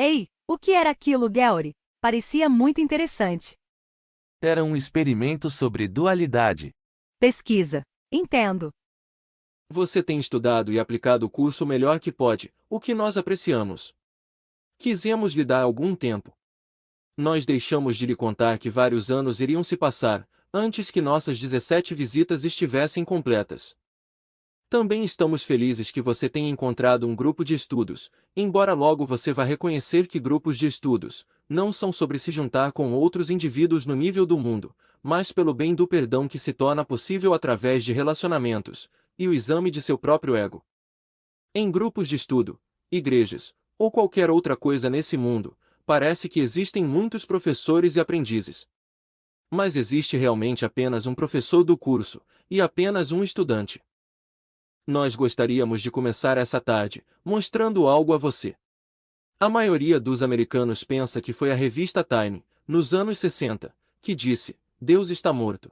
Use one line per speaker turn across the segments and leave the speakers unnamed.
Ei, o que era aquilo, Gary? Parecia muito interessante.
Era um experimento sobre dualidade.
Pesquisa. Entendo.
Você tem estudado e aplicado o curso o melhor que pode, o que nós apreciamos. Quisemos lhe dar algum tempo. Nós deixamos de lhe contar que vários anos iriam se passar, antes que nossas 17 visitas estivessem completas. Também estamos felizes que você tenha encontrado um grupo de estudos, embora logo você vá reconhecer que grupos de estudos não são sobre se juntar com outros indivíduos no nível do mundo, mas pelo bem do perdão que se torna possível através de relacionamentos, e o exame de seu próprio ego. Em grupos de estudo, igrejas, ou qualquer outra coisa nesse mundo, parece que existem muitos professores e aprendizes. Mas existe realmente apenas um professor do curso, e apenas um estudante. Nós gostaríamos de começar essa tarde, mostrando algo a você. A maioria dos americanos pensa que foi a revista Time, nos anos 60, que disse, Deus está morto.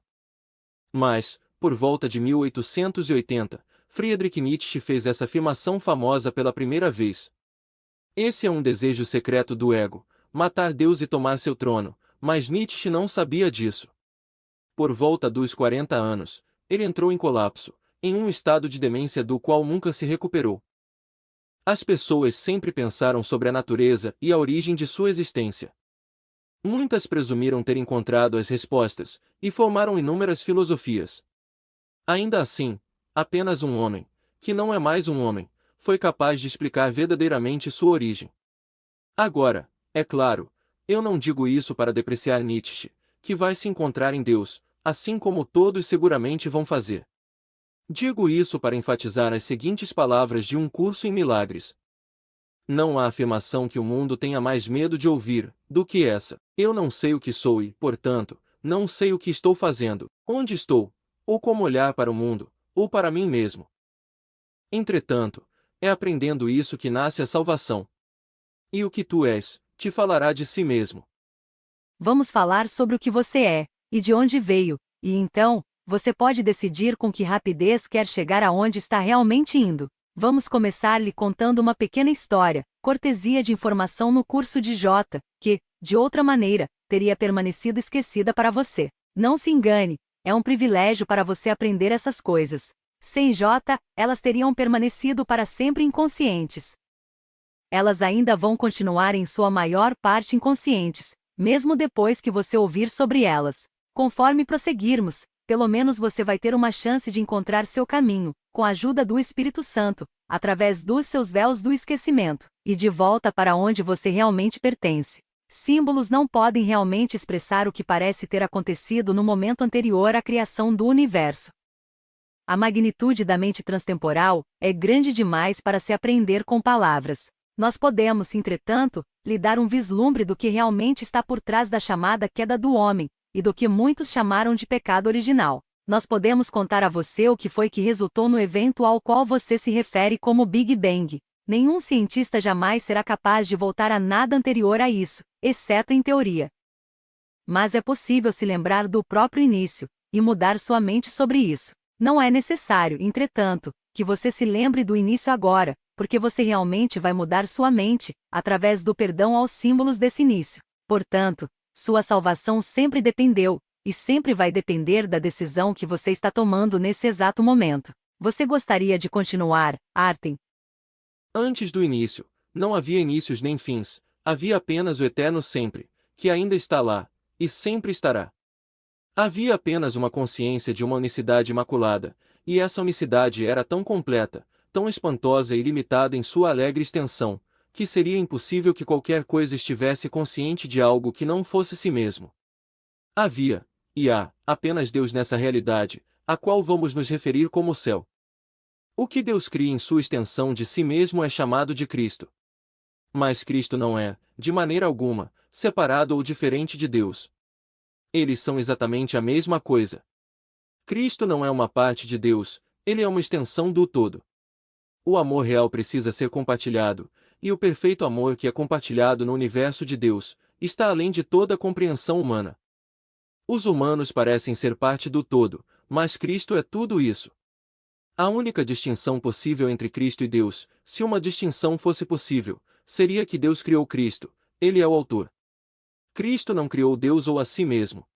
Mas, por volta de 1880, Friedrich Nietzsche fez essa afirmação famosa pela primeira vez. Esse é um desejo secreto do ego, matar Deus e tomar seu trono, mas Nietzsche não sabia disso. Por volta dos 40 anos, ele entrou em colapso, em um estado de demência do qual nunca se recuperou. As pessoas sempre pensaram sobre a natureza e a origem de sua existência. Muitas presumiram ter encontrado as respostas, e formaram inúmeras filosofias. Ainda assim, apenas um homem, que não é mais um homem, foi capaz de explicar verdadeiramente sua origem. Agora, é claro, eu não digo isso para depreciar Nietzsche, que vai se encontrar em Deus, assim como todos seguramente vão fazer. Digo isso para enfatizar as seguintes palavras de um curso em milagres. Não há afirmação que o mundo tenha mais medo de ouvir, do que essa. Eu não sei o que sou e, portanto, não sei o que estou fazendo, onde estou, ou como olhar para o mundo, ou para mim mesmo. Entretanto, é aprendendo isso que nasce a salvação. E o que tu és, te falará de si mesmo.
Vamos falar sobre o que você é, e de onde veio, e então, você pode decidir com que rapidez quer chegar aonde está realmente indo. Vamos começar lhe contando uma pequena história, cortesia de informação no curso de J, que, de outra maneira, teria permanecido esquecida para você. Não se engane, é um privilégio para você aprender essas coisas. Sem J, elas teriam permanecido para sempre inconscientes. Elas ainda vão continuar em sua maior parte inconscientes, mesmo depois que você ouvir sobre elas. Conforme prosseguirmos, pelo menos você vai ter uma chance de encontrar seu caminho, com a ajuda do Espírito Santo, através dos seus véus do esquecimento, e de volta para onde você realmente pertence. Símbolos não podem realmente expressar o que parece ter acontecido no momento anterior à criação do universo. A magnitude da mente transtemporal é grande demais para se aprender com palavras. Nós podemos, entretanto, lhe dar um vislumbre do que realmente está por trás da chamada queda do homem, e do que muitos chamaram de pecado original. Nós podemos contar a você o que foi que resultou no evento ao qual você se refere como Big Bang. Nenhum cientista jamais será capaz de voltar a nada anterior a isso, exceto em teoria. Mas é possível se lembrar do próprio início, e mudar sua mente sobre isso. Não é necessário, entretanto, que você se lembre do início agora, porque você realmente vai mudar sua mente, através do perdão aos símbolos desse início. Portanto, sua salvação sempre dependeu, e sempre vai depender da decisão que você está tomando nesse exato momento. Você gostaria de continuar, Artem?
Antes do início, não havia inícios nem fins, havia apenas o eterno sempre, que ainda está lá, e sempre estará. Havia apenas uma consciência de uma unicidade imaculada, e essa unicidade era tão completa, tão espantosa e ilimitada em sua alegre extensão, que seria impossível que qualquer coisa estivesse consciente de algo que não fosse si mesmo. Havia, e há, apenas Deus nessa realidade, a qual vamos nos referir como o céu. O que Deus cria em sua extensão de si mesmo é chamado de Cristo. Mas Cristo não é, de maneira alguma, separado ou diferente de Deus. Eles são exatamente a mesma coisa. Cristo não é uma parte de Deus, ele é uma extensão do todo. O amor real precisa ser compartilhado, e o perfeito amor que é compartilhado no universo de Deus, está além de toda a compreensão humana. Os humanos parecem ser parte do todo, mas Cristo é tudo isso. A única distinção possível entre Cristo e Deus, se uma distinção fosse possível, seria que Deus criou Cristo, ele é o autor. Cristo não criou Deus ou a si mesmo.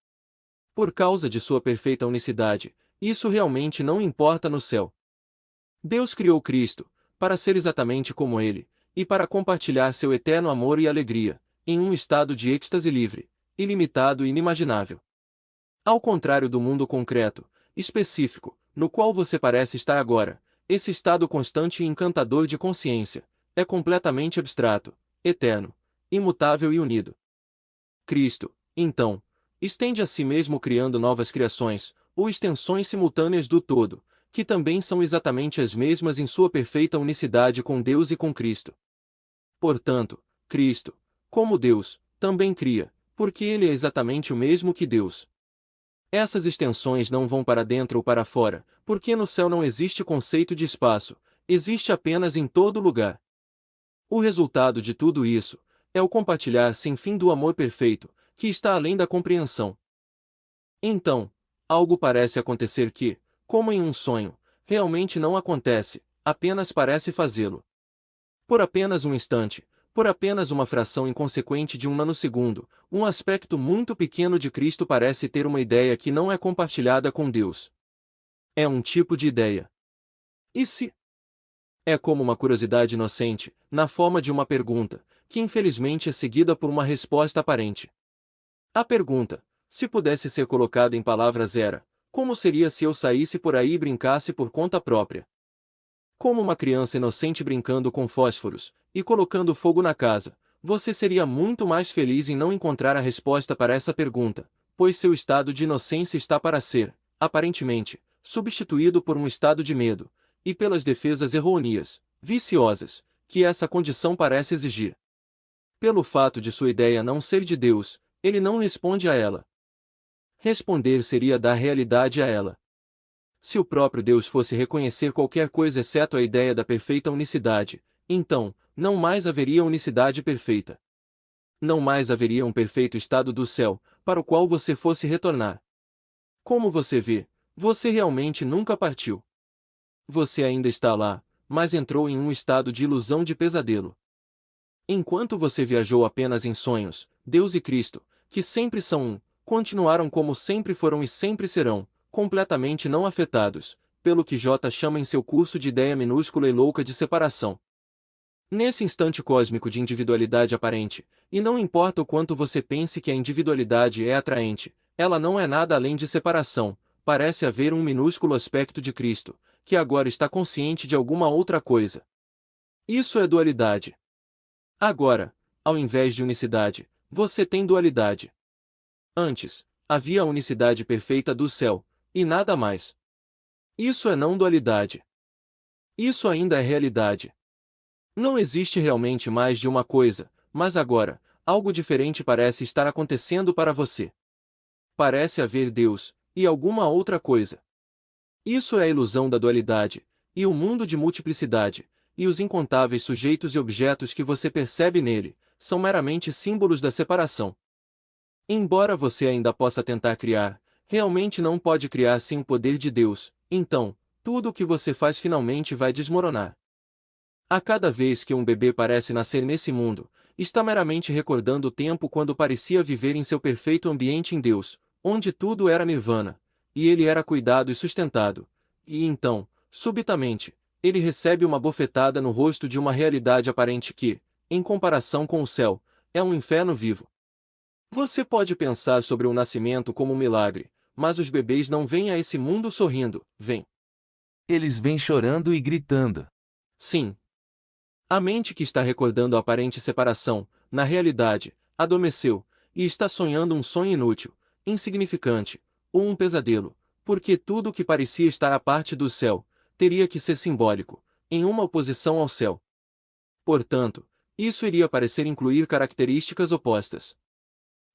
Por causa de sua perfeita unicidade, isso realmente não importa no céu. Deus criou Cristo, para ser exatamente como ele, e para compartilhar seu eterno amor e alegria, em um estado de êxtase livre, ilimitado e inimaginável. Ao contrário do mundo concreto, específico, no qual você parece estar agora, esse estado constante e encantador de consciência é completamente abstrato, eterno, imutável e unido. Cristo, então, estende a si mesmo criando novas criações, ou extensões simultâneas do todo, que também são exatamente as mesmas em sua perfeita unicidade com Deus e com Cristo. Portanto, Cristo, como Deus, também cria, porque ele é exatamente o mesmo que Deus. Essas extensões não vão para dentro ou para fora, porque no céu não existe conceito de espaço, existe apenas em todo lugar. O resultado de tudo isso é o compartilhar sem fim do amor perfeito, que está além da compreensão. Então, algo parece acontecer que, como em um sonho, realmente não acontece, apenas parece fazê-lo. Por apenas um instante, por apenas uma fração inconsequente de um nanosegundo, um aspecto muito pequeno de Cristo parece ter uma ideia que não é compartilhada com Deus. É um tipo de ideia. E se? É como uma curiosidade inocente, na forma de uma pergunta, que infelizmente é seguida por uma resposta aparente. A pergunta, se pudesse ser colocada em palavras era: como seria se eu saísse por aí e brincasse por conta própria? Como uma criança inocente brincando com fósforos e colocando fogo na casa, você seria muito mais feliz em não encontrar a resposta para essa pergunta, pois seu estado de inocência está para ser, aparentemente, substituído por um estado de medo, e pelas defesas errôneas, viciosas, que essa condição parece exigir. Pelo fato de sua ideia não ser de Deus, ele não responde a ela. Responder seria dar realidade a ela. Se o próprio Deus fosse reconhecer qualquer coisa exceto a ideia da perfeita unicidade, então, não mais haveria unicidade perfeita. Não mais haveria um perfeito estado do céu, para o qual você fosse retornar. Como você vê, você realmente nunca partiu. Você ainda está lá, mas entrou em um estado de ilusão de pesadelo. Enquanto você viajou apenas em sonhos, Deus e Cristo, que sempre são um, continuaram como sempre foram e sempre serão, completamente não afetados, pelo que J chama em seu curso de ideia minúscula e louca de separação. Nesse instante cósmico de individualidade aparente, e não importa o quanto você pense que a individualidade é atraente, ela não é nada além de separação, parece haver um minúsculo aspecto de Cristo, que agora está consciente de alguma outra coisa. Isso é dualidade. Agora, ao invés de unicidade, você tem dualidade. Antes, havia a unicidade perfeita do céu, e nada mais. Isso é não dualidade. Isso ainda é realidade. Não existe realmente mais de uma coisa, mas agora, algo diferente parece estar acontecendo para você. Parece haver Deus, e alguma outra coisa. Isso é a ilusão da dualidade, e o mundo de multiplicidade, e os incontáveis sujeitos e objetos que você percebe nele, são meramente símbolos da separação. Embora você ainda possa tentar criar, realmente não pode criar sem o poder de Deus, então, tudo o que você faz finalmente vai desmoronar. A cada vez que um bebê parece nascer nesse mundo, está meramente recordando o tempo quando parecia viver em seu perfeito ambiente em Deus, onde tudo era nirvana, e ele era cuidado e sustentado, e então, subitamente, ele recebe uma bofetada no rosto de uma realidade aparente que, em comparação com o céu, é um inferno vivo. Você pode pensar sobre o nascimento como um milagre, mas os bebês não vêm a esse mundo sorrindo, vêm.
Eles vêm chorando e gritando.
Sim. A mente que está recordando a aparente separação, na realidade, adormeceu, e está sonhando um sonho inútil, insignificante, ou um pesadelo, porque tudo o que parecia estar à parte do céu, teria que ser simbólico, em uma oposição ao céu. Portanto, isso iria parecer incluir características opostas.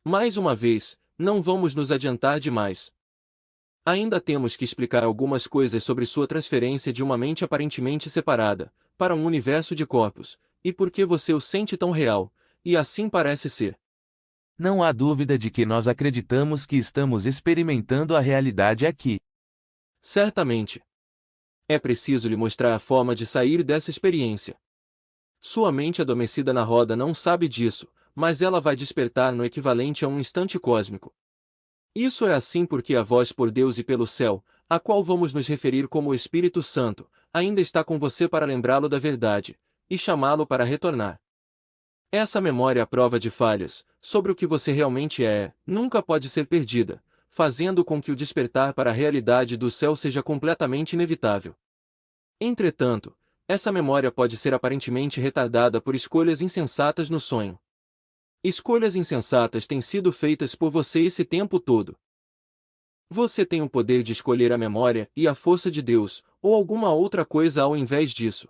Mais uma vez, não vamos nos adiantar demais. Ainda temos que explicar algumas coisas sobre sua transferência de uma mente aparentemente separada, para um universo de corpos, e por que você o sente tão real, e assim parece ser.
Não há dúvida de que nós acreditamos que estamos experimentando a realidade aqui.
Certamente. É preciso lhe mostrar a forma de sair dessa experiência. Sua mente adormecida na roda não sabe disso, mas ela vai despertar no equivalente a um instante cósmico. Isso é assim porque a voz por Deus e pelo céu, a qual vamos nos referir como o Espírito Santo, ainda está com você para lembrá-lo da verdade, e chamá-lo para retornar. Essa memória à prova de falhas, sobre o que você realmente é, nunca pode ser perdida, fazendo com que o despertar para a realidade do céu seja completamente inevitável. Entretanto, essa memória pode ser aparentemente retardada por escolhas insensatas no sonho. Escolhas insensatas têm sido feitas por você esse tempo todo. Você tem o poder de escolher a memória e a força de Deus, ou alguma outra coisa ao invés disso.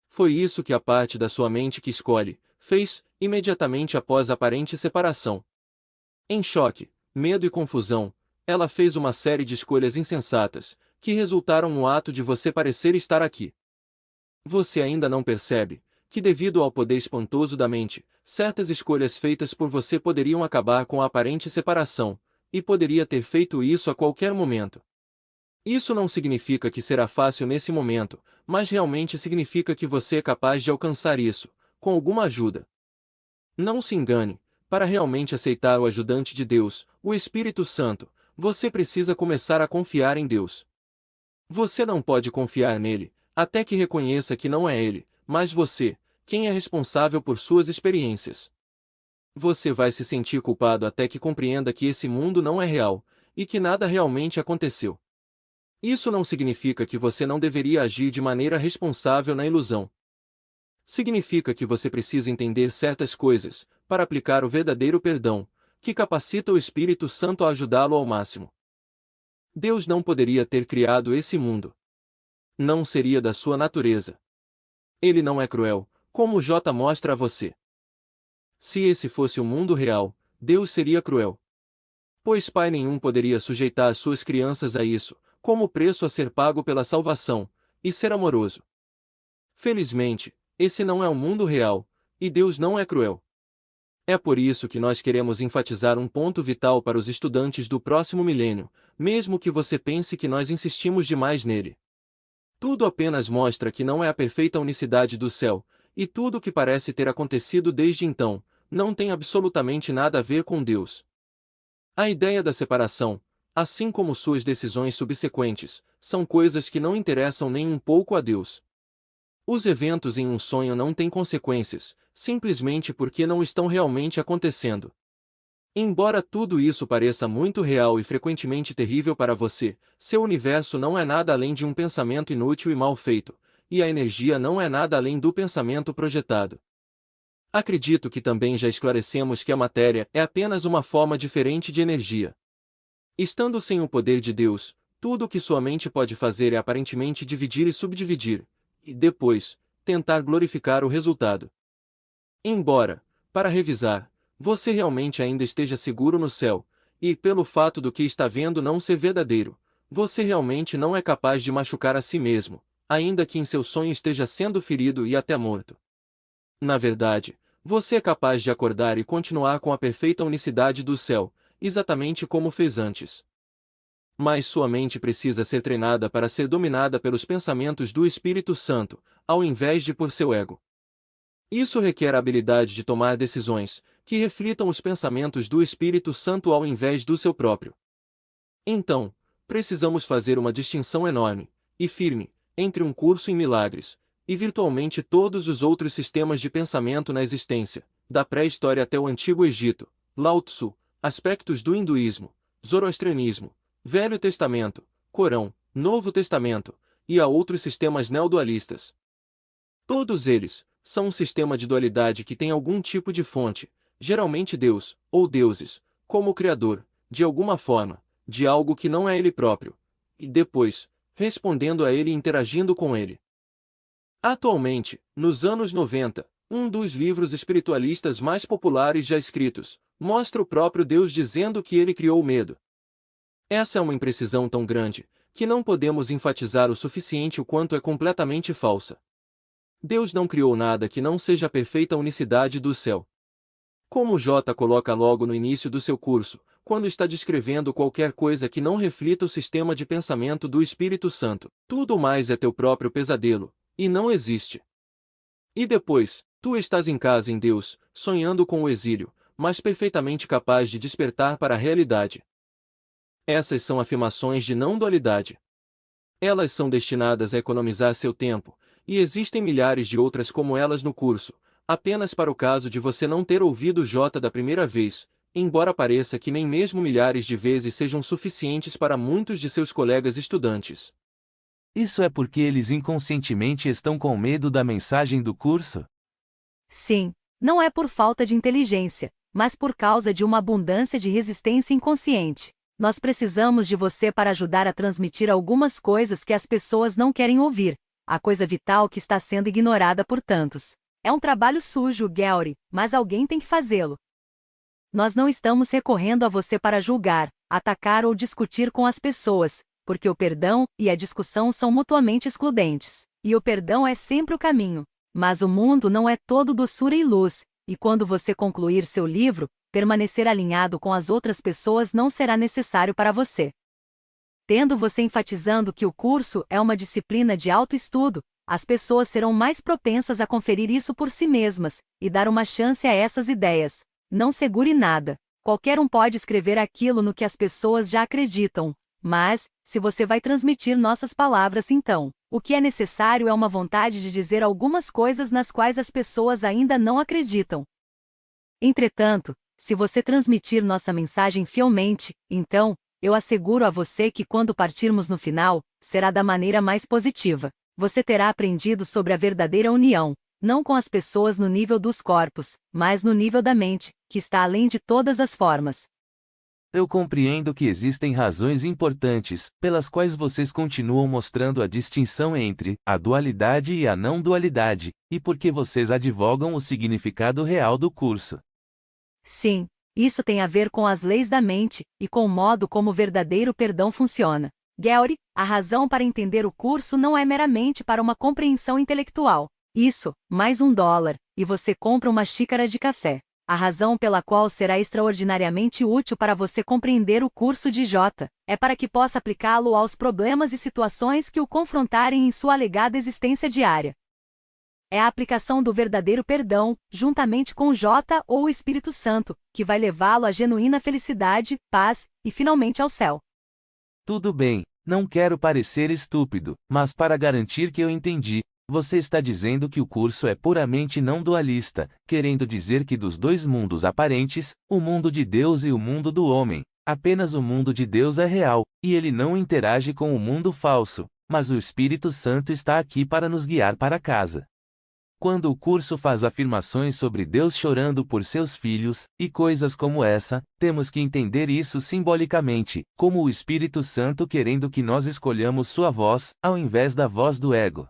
Foi isso que a parte da sua mente que escolhe, fez, imediatamente após a aparente separação. Em choque, medo e confusão, ela fez uma série de escolhas insensatas, que resultaram no ato de você parecer estar aqui. Você ainda não percebe que, devido ao poder espantoso da mente, certas escolhas feitas por você poderiam acabar com a aparente separação, e poderia ter feito isso a qualquer momento. Isso não significa que será fácil nesse momento, mas realmente significa que você é capaz de alcançar isso, com alguma ajuda. Não se engane, para realmente aceitar o ajudante de Deus, o Espírito Santo, você precisa começar a confiar em Deus. Você não pode confiar nele, até que reconheça que não é ele, mas você, quem é responsável por suas experiências. Você vai se sentir culpado até que compreenda que esse mundo não é real, e que nada realmente aconteceu. Isso não significa que você não deveria agir de maneira responsável na ilusão. Significa que você precisa entender certas coisas, para aplicar o verdadeiro perdão, que capacita o Espírito Santo a ajudá-lo ao máximo. Deus não poderia ter criado esse mundo. Não seria da sua natureza. Ele não é cruel, como J mostra a você. Se esse fosse o mundo real, Deus seria cruel. Pois pai nenhum poderia sujeitar suas crianças a isso, como preço a ser pago pela salvação, e ser amoroso. Felizmente, esse não é o mundo real, e Deus não é cruel. É por isso que nós queremos enfatizar um ponto vital para os estudantes do próximo milênio, mesmo que você pense que nós insistimos demais nele. Tudo apenas mostra que não é a perfeita unicidade do céu, e tudo o que parece ter acontecido desde então, não tem absolutamente nada a ver com Deus. A ideia da separação, assim como suas decisões subsequentes, são coisas que não interessam nem um pouco a Deus. Os eventos em um sonho não têm consequências, simplesmente porque não estão realmente acontecendo. Embora tudo isso pareça muito real e frequentemente terrível para você, seu universo não é nada além de um pensamento inútil e mal feito, e a energia não é nada além do pensamento projetado. Acredito que também já esclarecemos que a matéria é apenas uma forma diferente de energia. Estando sem o poder de Deus, tudo o que sua mente pode fazer é aparentemente dividir e subdividir, e depois, tentar glorificar o resultado. Embora, para revisar, você realmente ainda esteja seguro no céu, e pelo fato do que está vendo não ser verdadeiro, você realmente não é capaz de machucar a si mesmo, ainda que em seu sonho esteja sendo ferido e até morto. Na verdade, você é capaz de acordar e continuar com a perfeita unicidade do céu, exatamente como fez antes. Mas sua mente precisa ser treinada para ser dominada pelos pensamentos do Espírito Santo, ao invés de por seu ego. Isso requer a habilidade de tomar decisões, que reflitam os pensamentos do Espírito Santo ao invés do seu próprio. Então, precisamos fazer uma distinção enorme, e firme, entre um curso em milagres, e virtualmente todos os outros sistemas de pensamento na existência, da pré-história até o Antigo Egito, Lao Tzu, aspectos do hinduísmo, zoroastrianismo, Velho Testamento, Corão, Novo Testamento, e a outros sistemas neodualistas. Todos eles são um sistema de dualidade que tem algum tipo de fonte, geralmente Deus, ou deuses, como o Criador, de alguma forma, de algo que não é ele próprio, e depois, respondendo a ele e interagindo com ele. Atualmente, nos anos 90, um dos livros espiritualistas mais populares já escritos, mostra o próprio Deus dizendo que ele criou o medo. Essa é uma imprecisão tão grande, que não podemos enfatizar o suficiente o quanto é completamente falsa. Deus não criou nada que não seja a perfeita unicidade do céu. Como J coloca logo no início do seu curso, quando está descrevendo qualquer coisa que não reflita o sistema de pensamento do Espírito Santo, tudo mais é teu próprio pesadelo, e não existe. E depois, tu estás em casa em Deus, sonhando com o exílio, mas perfeitamente capaz de despertar para a realidade. Essas são afirmações de não-dualidade. Elas são destinadas a economizar seu tempo, e existem milhares de outras como elas no curso, apenas para o caso de você não ter ouvido J da primeira vez, embora pareça que nem mesmo milhares de vezes sejam suficientes para muitos de seus colegas estudantes.
Isso é porque eles inconscientemente estão com medo da mensagem do curso?
Sim, não é por falta de inteligência, mas por causa de uma abundância de resistência inconsciente. Nós precisamos de você para ajudar a transmitir algumas coisas que as pessoas não querem ouvir, a coisa vital que está sendo ignorada por tantos. É um trabalho sujo, Gary, mas alguém tem que fazê-lo. Nós não estamos recorrendo a você para julgar, atacar ou discutir com as pessoas, porque o perdão e a discussão são mutuamente excludentes. E o perdão é sempre o caminho. Mas o mundo não é todo doçura e luz, e quando você concluir seu livro, permanecer alinhado com as outras pessoas não será necessário para você. Tendo você enfatizando que o curso é uma disciplina de autoestudo, as pessoas serão mais propensas a conferir isso por si mesmas, e dar uma chance a essas ideias. Não segure nada. Qualquer um pode escrever aquilo no que as pessoas já acreditam. Mas, se você vai transmitir nossas palavras então, o que é necessário é uma vontade de dizer algumas coisas nas quais as pessoas ainda não acreditam. Entretanto, se você transmitir nossa mensagem fielmente, então, eu asseguro a você que quando partirmos no final, será da maneira mais positiva. Você terá aprendido sobre a verdadeira união, não com as pessoas no nível dos corpos, mas no nível da mente, que está além de todas as formas.
Eu compreendo que existem razões importantes, pelas quais vocês continuam mostrando a distinção entre a dualidade e a não-dualidade, e porque vocês advogam o significado real do curso.
Sim, isso tem a ver com as leis da mente, e com o modo como o verdadeiro perdão funciona. Gary, a razão para entender o curso não é meramente para uma compreensão intelectual. Isso, mais $1, e você compra uma xícara de café. A razão pela qual será extraordinariamente útil para você compreender o curso de J é para que possa aplicá-lo aos problemas e situações que o confrontarem em sua alegada existência diária. É a aplicação do verdadeiro perdão, juntamente com J ou o Espírito Santo, que vai levá-lo à genuína felicidade, paz e finalmente ao céu.
Tudo bem, não quero parecer estúpido, mas para garantir que eu entendi, você está dizendo que o curso é puramente não dualista, querendo dizer que dos dois mundos aparentes, o mundo de Deus e o mundo do homem, apenas o mundo de Deus é real, e ele não interage com o mundo falso, mas o Espírito Santo está aqui para nos guiar para casa. Quando o curso faz afirmações sobre Deus chorando por seus filhos, e coisas como essa, temos que entender isso simbolicamente, como o Espírito Santo querendo que nós escolhamos sua voz, ao invés da voz do ego.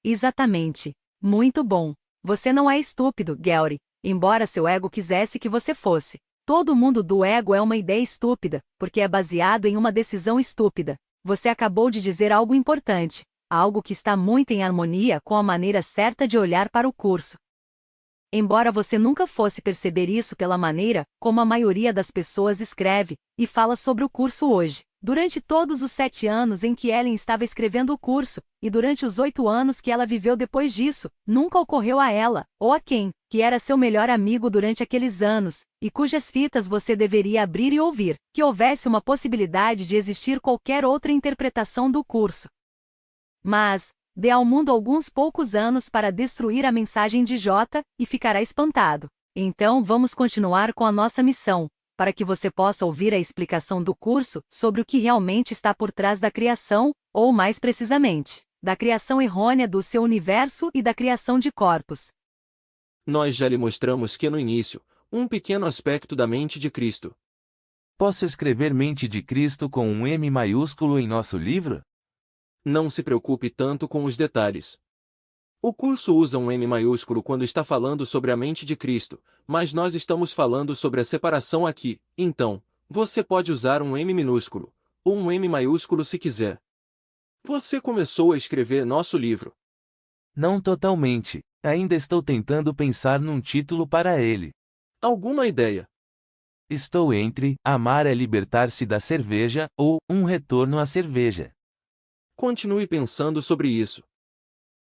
Exatamente. Muito bom. Você não é estúpido, Gary, embora seu ego quisesse que você fosse. Todo mundo do ego é uma ideia estúpida, porque é baseado em uma decisão estúpida. Você acabou de dizer algo importante. Algo que está muito em harmonia com a maneira certa de olhar para o curso. Embora você nunca fosse perceber isso pela maneira como a maioria das pessoas escreve e fala sobre o curso hoje, durante todos os 7 anos em que Ellen estava escrevendo o curso, e durante os 8 anos que ela viveu depois disso, nunca ocorreu a ela, ou a quem, que era seu melhor amigo durante aqueles anos, e cujas fitas você deveria abrir e ouvir, que houvesse uma possibilidade de existir qualquer outra interpretação do curso. Mas, dê ao mundo alguns poucos anos para destruir a mensagem de J, e ficará espantado. Então vamos continuar com a nossa missão, para que você possa ouvir a explicação do curso sobre o que realmente está por trás da criação, ou mais precisamente, da criação errônea do seu universo e da criação de corpos.
Nós já lhe mostramos que no início, um pequeno aspecto da mente de Cristo.
Posso escrever mente de Cristo com um M maiúsculo em nosso livro?
Não se preocupe tanto com os detalhes. O curso usa um M maiúsculo quando está falando sobre a mente de Cristo, mas nós estamos falando sobre a separação aqui, então, você pode usar um M minúsculo, ou um M maiúsculo se quiser. Você começou a escrever nosso livro.
Não totalmente, ainda estou tentando pensar num título para ele.
Alguma ideia?
Estou entre Amar é libertar-se da cerveja ou Um retorno à cerveja.
Continue pensando sobre isso.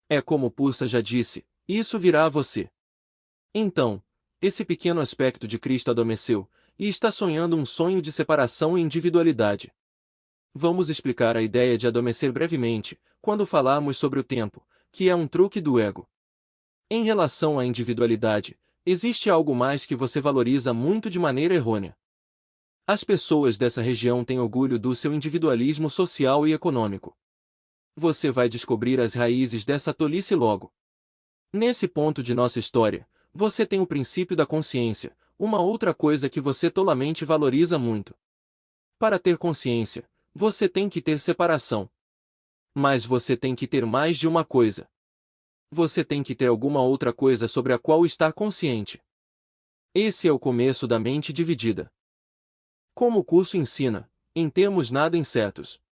É como Pursa já disse, Isso virá a você. Então, esse pequeno aspecto de Cristo adormeceu, e está sonhando um sonho de separação e individualidade. Vamos explicar a ideia de adormecer brevemente, quando falarmos sobre o tempo, que é um truque do ego. Em relação à individualidade, existe algo mais que você valoriza muito de maneira errônea. As pessoas dessa região têm orgulho do seu individualismo social e econômico. Você vai descobrir as raízes dessa tolice logo. Nesse ponto de nossa história, você tem o princípio da consciência, uma outra coisa que você tolamente valoriza muito. Para ter consciência, você tem que ter separação. Mas você tem que ter mais de uma coisa. Você tem que ter alguma outra coisa sobre a qual estar consciente. Esse é o começo da mente dividida. Como o curso ensina, em termos nada incertos.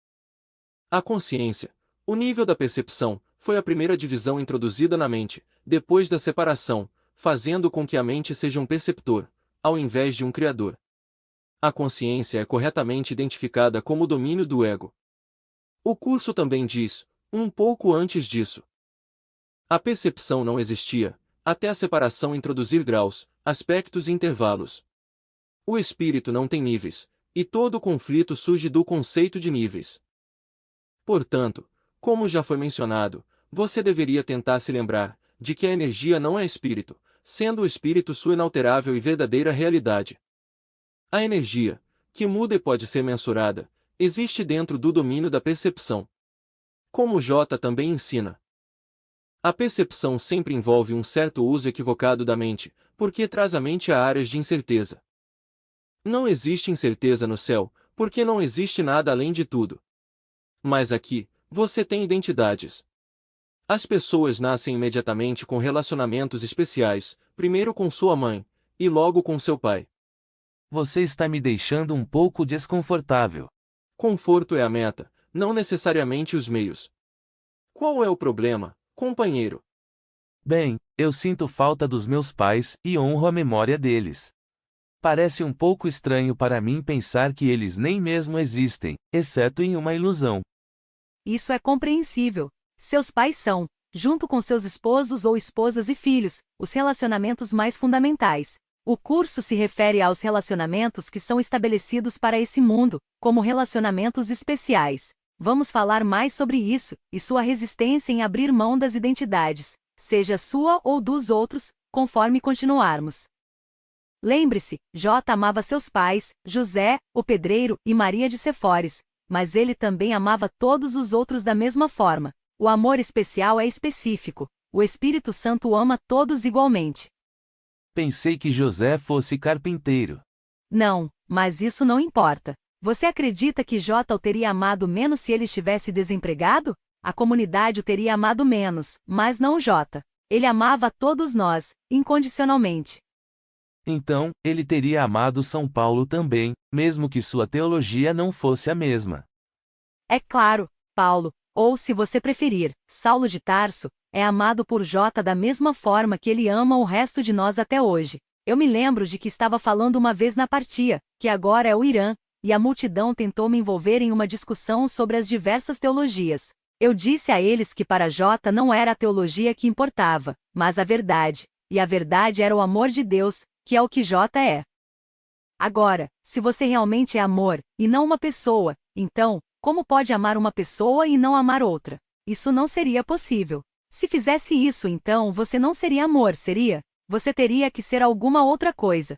A consciência, o nível da percepção, foi a primeira divisão introduzida na mente, depois da separação, fazendo com que a mente seja um perceptor, ao invés de um criador. A consciência é corretamente identificada como o domínio do ego. O curso também diz, um pouco antes disso. A percepção não existia, até a separação introduzir graus, aspectos e intervalos. O espírito não tem níveis, e todo o conflito surge do conceito de níveis. Portanto, como já foi mencionado, você deveria tentar se lembrar de que a energia não é espírito, sendo o espírito sua inalterável e verdadeira realidade. A energia, que muda e pode ser mensurada, existe dentro do domínio da percepção. Como J também ensina. A percepção sempre envolve um certo uso equivocado da mente, porque traz a mente a áreas de incerteza. Não existe incerteza no céu, porque não existe nada além de tudo. Mas aqui, você tem identidades. As pessoas nascem imediatamente com relacionamentos especiais, primeiro com sua mãe, e logo com seu pai.
Você está me deixando um pouco desconfortável.
Conforto é a meta, não necessariamente os meios. Qual é o problema, companheiro?
Bem, eu sinto falta dos meus pais e honro a memória deles. Parece um pouco estranho para mim pensar que eles nem mesmo existem, exceto em uma ilusão.
Isso é compreensível. Seus pais são, junto com seus esposos ou esposas e filhos, os relacionamentos mais fundamentais. O curso se refere aos relacionamentos que são estabelecidos para esse mundo, como relacionamentos especiais. Vamos falar mais sobre isso, e sua resistência em abrir mão das identidades, seja sua ou dos outros, conforme continuarmos. Lembre-se, J amava seus pais, José, o pedreiro, e Maria de Séforis, mas ele também amava todos os outros da mesma forma. O amor especial é específico. O Espírito Santo ama todos igualmente.
Pensei que José fosse carpinteiro.
Não, mas isso não importa. Você acredita que J o teria amado menos se ele estivesse desempregado? A comunidade o teria amado menos, mas não J. Ele amava a todos nós, incondicionalmente.
Então, ele teria amado São Paulo também, mesmo que sua teologia não fosse a mesma.
É claro, Paulo, ou se você preferir, Saulo de Tarso, é amado por J da mesma forma que ele ama o resto de nós até hoje. Eu me lembro de que estava falando uma vez na Partia, que agora é o Irã, e a multidão tentou me envolver em uma discussão sobre as diversas teologias. Eu disse a eles que para J não era a teologia que importava, mas a verdade, e a verdade era o amor de Deus, que é o que J é. Agora, se você realmente é amor, e não uma pessoa, então, como pode amar uma pessoa e não amar outra? Isso não seria possível. Se fizesse isso, então você não seria amor, seria? Você teria que ser alguma outra coisa.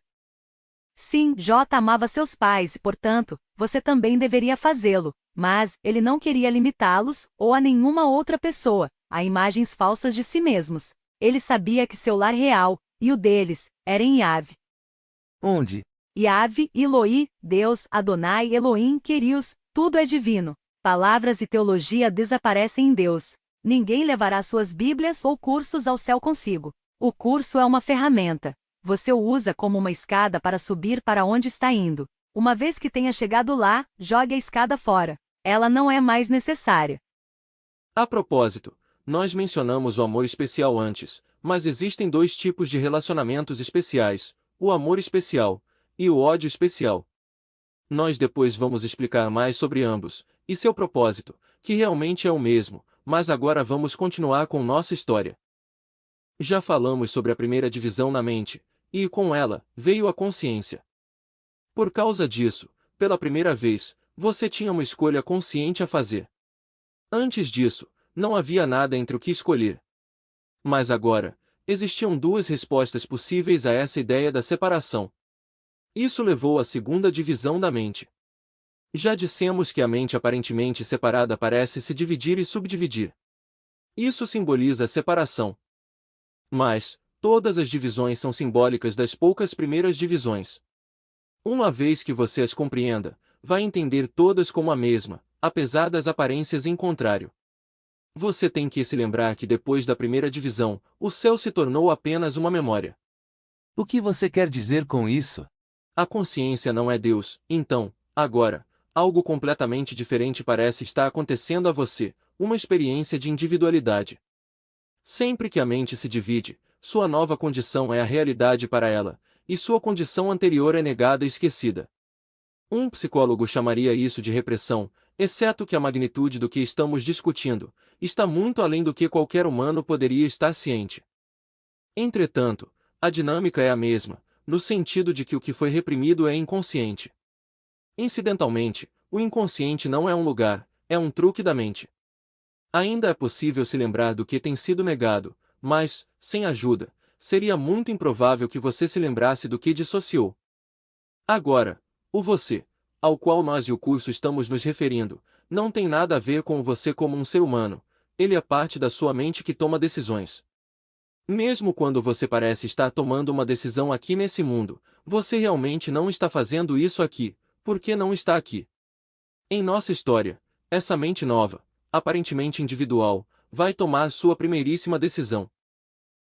Sim, J amava seus pais e, portanto, você também deveria fazê-lo, mas ele não queria limitá-los, ou a nenhuma outra pessoa, a imagens falsas de si mesmos. Ele sabia que seu lar real, e o deles, era em Yahvé.
Onde?
Yahvé, Eloi, Deus, Adonai, Elohim, Querios, tudo é divino. Palavras e teologia desaparecem em Deus. Ninguém levará suas Bíblias ou cursos ao céu consigo. O curso é uma ferramenta. Você o usa como uma escada para subir para onde está indo. Uma vez que tenha chegado lá, jogue a escada fora. Ela não é mais necessária.
A propósito, nós mencionamos o amor especial antes, mas existem dois tipos de relacionamentos especiais, o amor especial e o ódio especial. Nós depois vamos explicar mais sobre ambos, e seu propósito, que realmente é o mesmo, mas agora vamos continuar com nossa história. Já falamos sobre a primeira divisão na mente, e com ela, veio a consciência. Por causa disso, pela primeira vez, você tinha uma escolha consciente a fazer. Antes disso, não havia nada entre o que escolher. Mas agora, existiam duas respostas possíveis a essa ideia da separação. Isso levou à segunda divisão da mente. Já dissemos que a mente aparentemente separada parece se dividir e subdividir. Isso simboliza a separação. Mas, todas as divisões são simbólicas das poucas primeiras divisões. Uma vez que você as compreenda, vai entender todas como a mesma, apesar das aparências em contrário. Você tem que se lembrar que depois da primeira divisão, o céu se tornou apenas uma memória.
O que você quer dizer com isso?
A consciência não é Deus, então, agora, algo completamente diferente parece estar acontecendo a você, uma experiência de individualidade. Sempre que a mente se divide, sua nova condição é a realidade para ela, e sua condição anterior é negada e esquecida. Um psicólogo chamaria isso de repressão, exceto que a magnitude do que estamos discutindo está muito além do que qualquer humano poderia estar ciente. Entretanto, a dinâmica é a mesma, no sentido de que o que foi reprimido é inconsciente. Incidentalmente, o inconsciente não é um lugar, é um truque da mente. Ainda é possível se lembrar do que tem sido negado, mas, sem ajuda, seria muito improvável que você se lembrasse do que dissociou. Agora, o você, ao qual nós e o curso estamos nos referindo, não tem nada a ver com o você como um ser humano, ele é parte da sua mente que toma decisões. Mesmo quando você parece estar tomando uma decisão aqui nesse mundo, você realmente não está fazendo isso aqui, porque não está aqui. Em nossa história, essa mente nova, aparentemente individual, vai tomar sua primeiríssima decisão.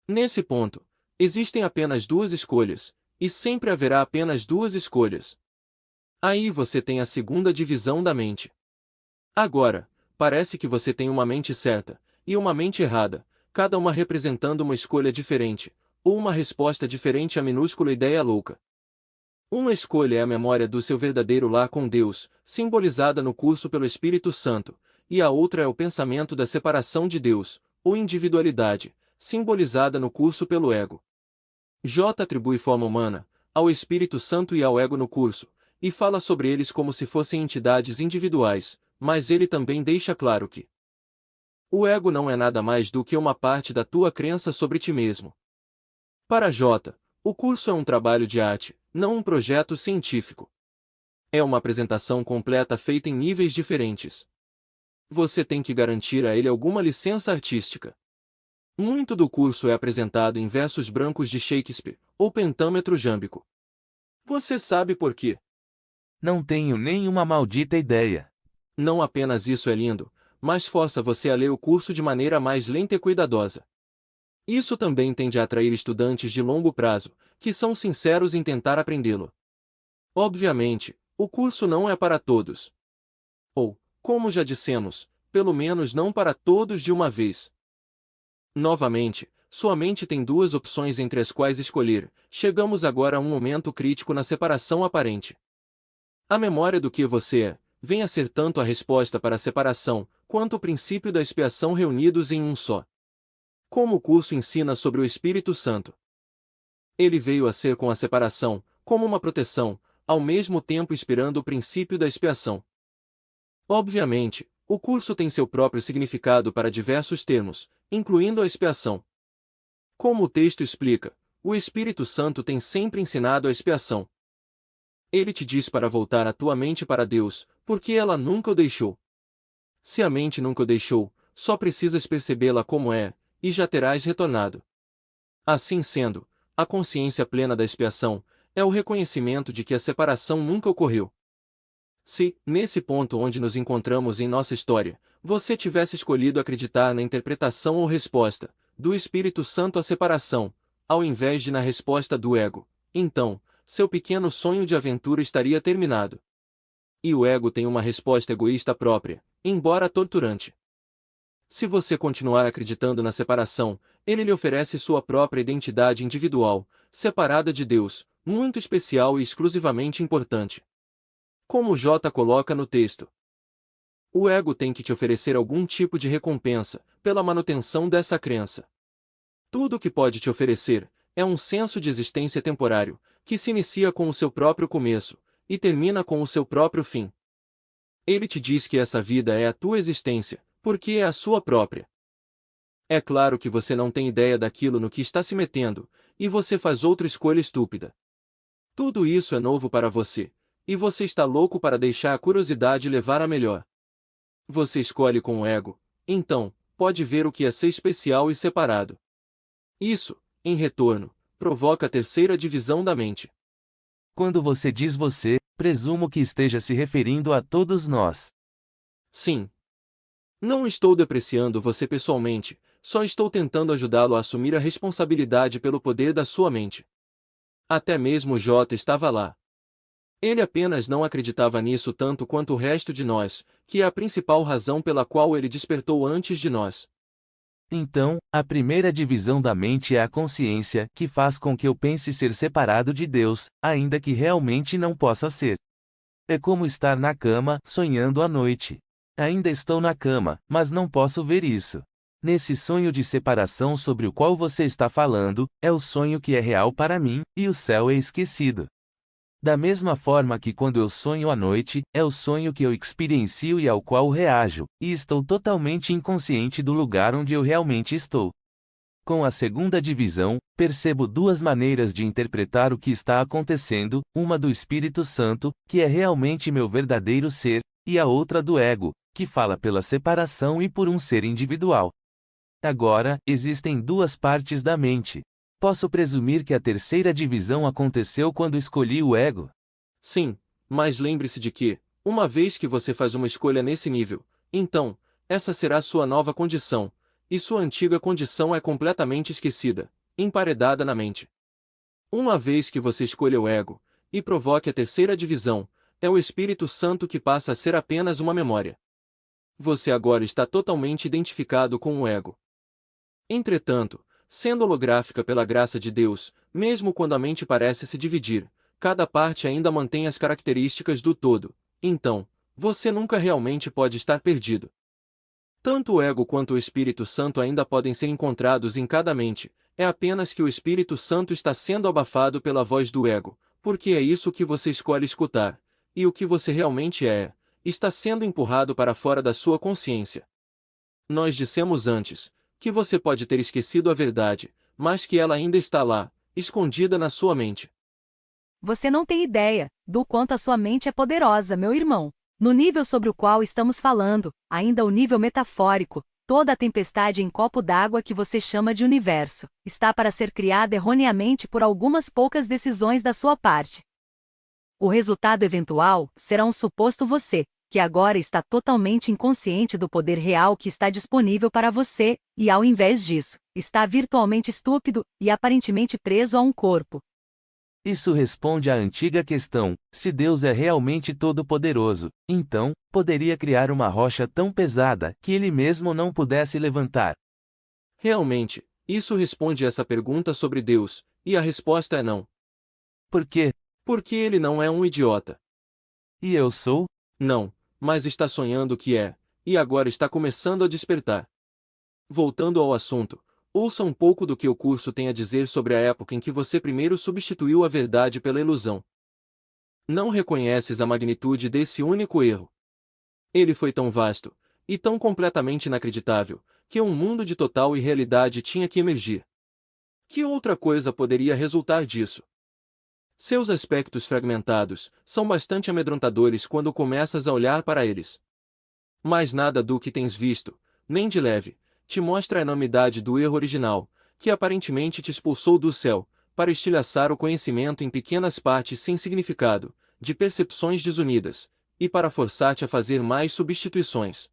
Nesse ponto, existem apenas duas escolhas, e sempre haverá apenas duas escolhas. Aí você tem a segunda divisão da mente. Agora, parece que você tem uma mente certa, e uma mente errada, cada uma representando uma escolha diferente, ou uma resposta diferente à minúscula ideia louca. Uma escolha é a memória do seu verdadeiro lar com Deus, simbolizada no curso pelo Espírito Santo, e a outra é o pensamento da separação de Deus, ou individualidade, simbolizada no curso pelo ego. J atribui forma humana ao Espírito Santo e ao ego no curso, e fala sobre eles como se fossem entidades individuais, mas ele também deixa claro que o ego não é nada mais do que uma parte da tua crença sobre ti mesmo. Para J, o curso é um trabalho de arte, não um projeto científico. É uma apresentação completa feita em níveis diferentes. Você tem que garantir a ele alguma licença artística. Muito do curso é apresentado em versos brancos de Shakespeare, ou pentâmetro jâmbico. Você sabe por quê?
Não tenho nenhuma maldita ideia.
Não apenas isso é lindo, mas força você a ler o curso de maneira mais lenta e cuidadosa. Isso também tende a atrair estudantes de longo prazo, que são sinceros em tentar aprendê-lo. Obviamente, o curso não é para todos. Ou, como já dissemos, pelo menos não para todos de uma vez. Novamente, sua mente tem duas opções entre as quais escolher. Chegamos agora a um momento crítico na separação aparente. A memória do que você é, vem a ser tanto a resposta para a separação, quanto o princípio da expiação reunidos em um só. Como o curso ensina sobre o Espírito Santo. Ele veio a ser com a separação, como uma proteção, ao mesmo tempo inspirando o princípio da expiação. Obviamente, o curso tem seu próprio significado para diversos termos, incluindo a expiação. Como o texto explica, o Espírito Santo tem sempre ensinado a expiação. Ele te diz para voltar a tua mente para Deus, porque ela nunca o deixou. Se a mente nunca o deixou, só precisas percebê-la como é, e já terás retornado. Assim sendo, a consciência plena da expiação é o reconhecimento de que a separação nunca ocorreu. Se, nesse ponto onde nos encontramos em nossa história, você tivesse escolhido acreditar na interpretação ou resposta do Espírito Santo à separação, ao invés de na resposta do ego, então, seu pequeno sonho de aventura estaria terminado. E o ego tem uma resposta egoísta própria, embora torturante. Se você continuar acreditando na separação, ele lhe oferece sua própria identidade individual, separada de Deus, muito especial e exclusivamente importante. Como J coloca no texto, o ego tem que te oferecer algum tipo de recompensa pela manutenção dessa crença. Tudo o que pode te oferecer é um senso de existência temporário, que se inicia com o seu próprio começo e termina com o seu próprio fim. Ele te diz que essa vida é a tua existência, porque é a sua própria. É claro que você não tem ideia daquilo no que está se metendo, e você faz outra escolha estúpida. Tudo isso é novo para você, e você está louco para deixar a curiosidade levar a melhor. Você escolhe com o ego, então, pode ver o que é ser especial e separado. Isso, em retorno, provoca a terceira divisão da mente.
Quando você diz você, presumo que esteja se referindo a todos nós.
Sim. Não estou depreciando você pessoalmente, só estou tentando ajudá-lo a assumir a responsabilidade pelo poder da sua mente. Até mesmo J estava lá. Ele apenas não acreditava nisso tanto quanto o resto de nós, que é a principal razão pela qual ele despertou antes de nós.
Então, a primeira divisão da mente é a consciência, que faz com que eu pense ser separado de Deus, ainda que realmente não possa ser. É como estar na cama, sonhando à noite. Ainda estou na cama, mas não posso ver isso. Nesse sonho de separação sobre o qual você está falando, é o sonho que é real para mim, e o céu é esquecido. Da mesma forma que quando eu sonho à noite, é o sonho que eu experiencio e ao qual reajo, e estou totalmente inconsciente do lugar onde eu realmente estou. Com a segunda divisão, percebo duas maneiras de interpretar o que está acontecendo, uma do Espírito Santo, que é realmente meu verdadeiro ser, e a outra do ego, que fala pela separação e por um ser individual. Agora, existem duas partes da mente. Posso presumir que a terceira divisão aconteceu quando escolhi o ego?
Sim, mas lembre-se de que, uma vez que você faz uma escolha nesse nível, então, essa será sua nova condição, e sua antiga condição é completamente esquecida, emparedada na mente. Uma vez que você escolha o ego, e provoque a terceira divisão, é o Espírito Santo que passa a ser apenas uma memória. Você agora está totalmente identificado com o ego. Entretanto, sendo holográfica pela graça de Deus, mesmo quando a mente parece se dividir, cada parte ainda mantém as características do todo, então, você nunca realmente pode estar perdido. Tanto o ego quanto o Espírito Santo ainda podem ser encontrados em cada mente, é apenas que o Espírito Santo está sendo abafado pela voz do ego, porque é isso que você escolhe escutar, e o que você realmente está sendo empurrado para fora da sua consciência. Nós dissemos antes que você pode ter esquecido a verdade, mas que ela ainda está lá, escondida na sua mente.
Você não tem ideia do quanto a sua mente é poderosa, meu irmão. No nível sobre o qual estamos falando, ainda o nível metafórico, toda a tempestade em copo d'água que você chama de universo, está para ser criada erroneamente por algumas poucas decisões da sua parte. O resultado eventual será um suposto você, que agora está totalmente inconsciente do poder real que está disponível para você, e ao invés disso, está virtualmente estúpido e aparentemente preso a um corpo.
Isso responde à antiga questão: se Deus é realmente todo-poderoso, então, poderia criar uma rocha tão pesada que ele mesmo não pudesse levantar.
Realmente, isso responde essa pergunta sobre Deus, e a resposta é não.
Por quê?
Porque ele não é um idiota.
E eu sou?
Não, mas está sonhando que é, e agora está começando a despertar. Voltando ao assunto, ouça um pouco do que o curso tem a dizer sobre a época em que você primeiro substituiu a verdade pela ilusão. Não reconheces a magnitude desse único erro. Ele foi tão vasto, e tão completamente inacreditável, que um mundo de total irrealidade tinha que emergir. Que outra coisa poderia resultar disso? Seus aspectos fragmentados são bastante amedrontadores quando começas a olhar para eles. Mas nada do que tens visto, nem de leve, te mostra a enormidade do erro original, que aparentemente te expulsou do céu, para estilhaçar o conhecimento em pequenas partes sem significado, de percepções desunidas, e para forçar-te a fazer mais substituições.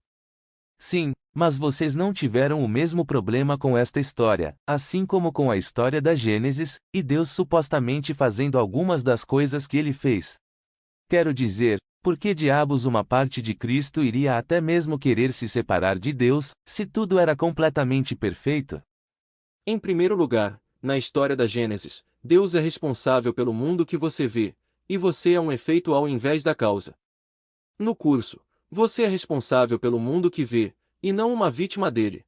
Sim, mas vocês não tiveram o mesmo problema com esta história, assim como com a história da Gênesis, e Deus supostamente fazendo algumas das coisas que ele fez. Quero dizer, por que diabos uma parte de Cristo iria até mesmo querer se separar de Deus, se tudo era completamente perfeito?
Em primeiro lugar, na história da Gênesis, Deus é responsável pelo mundo que você vê, e você é um efeito ao invés da causa. No curso, você é responsável pelo mundo que vê, e não uma vítima dele.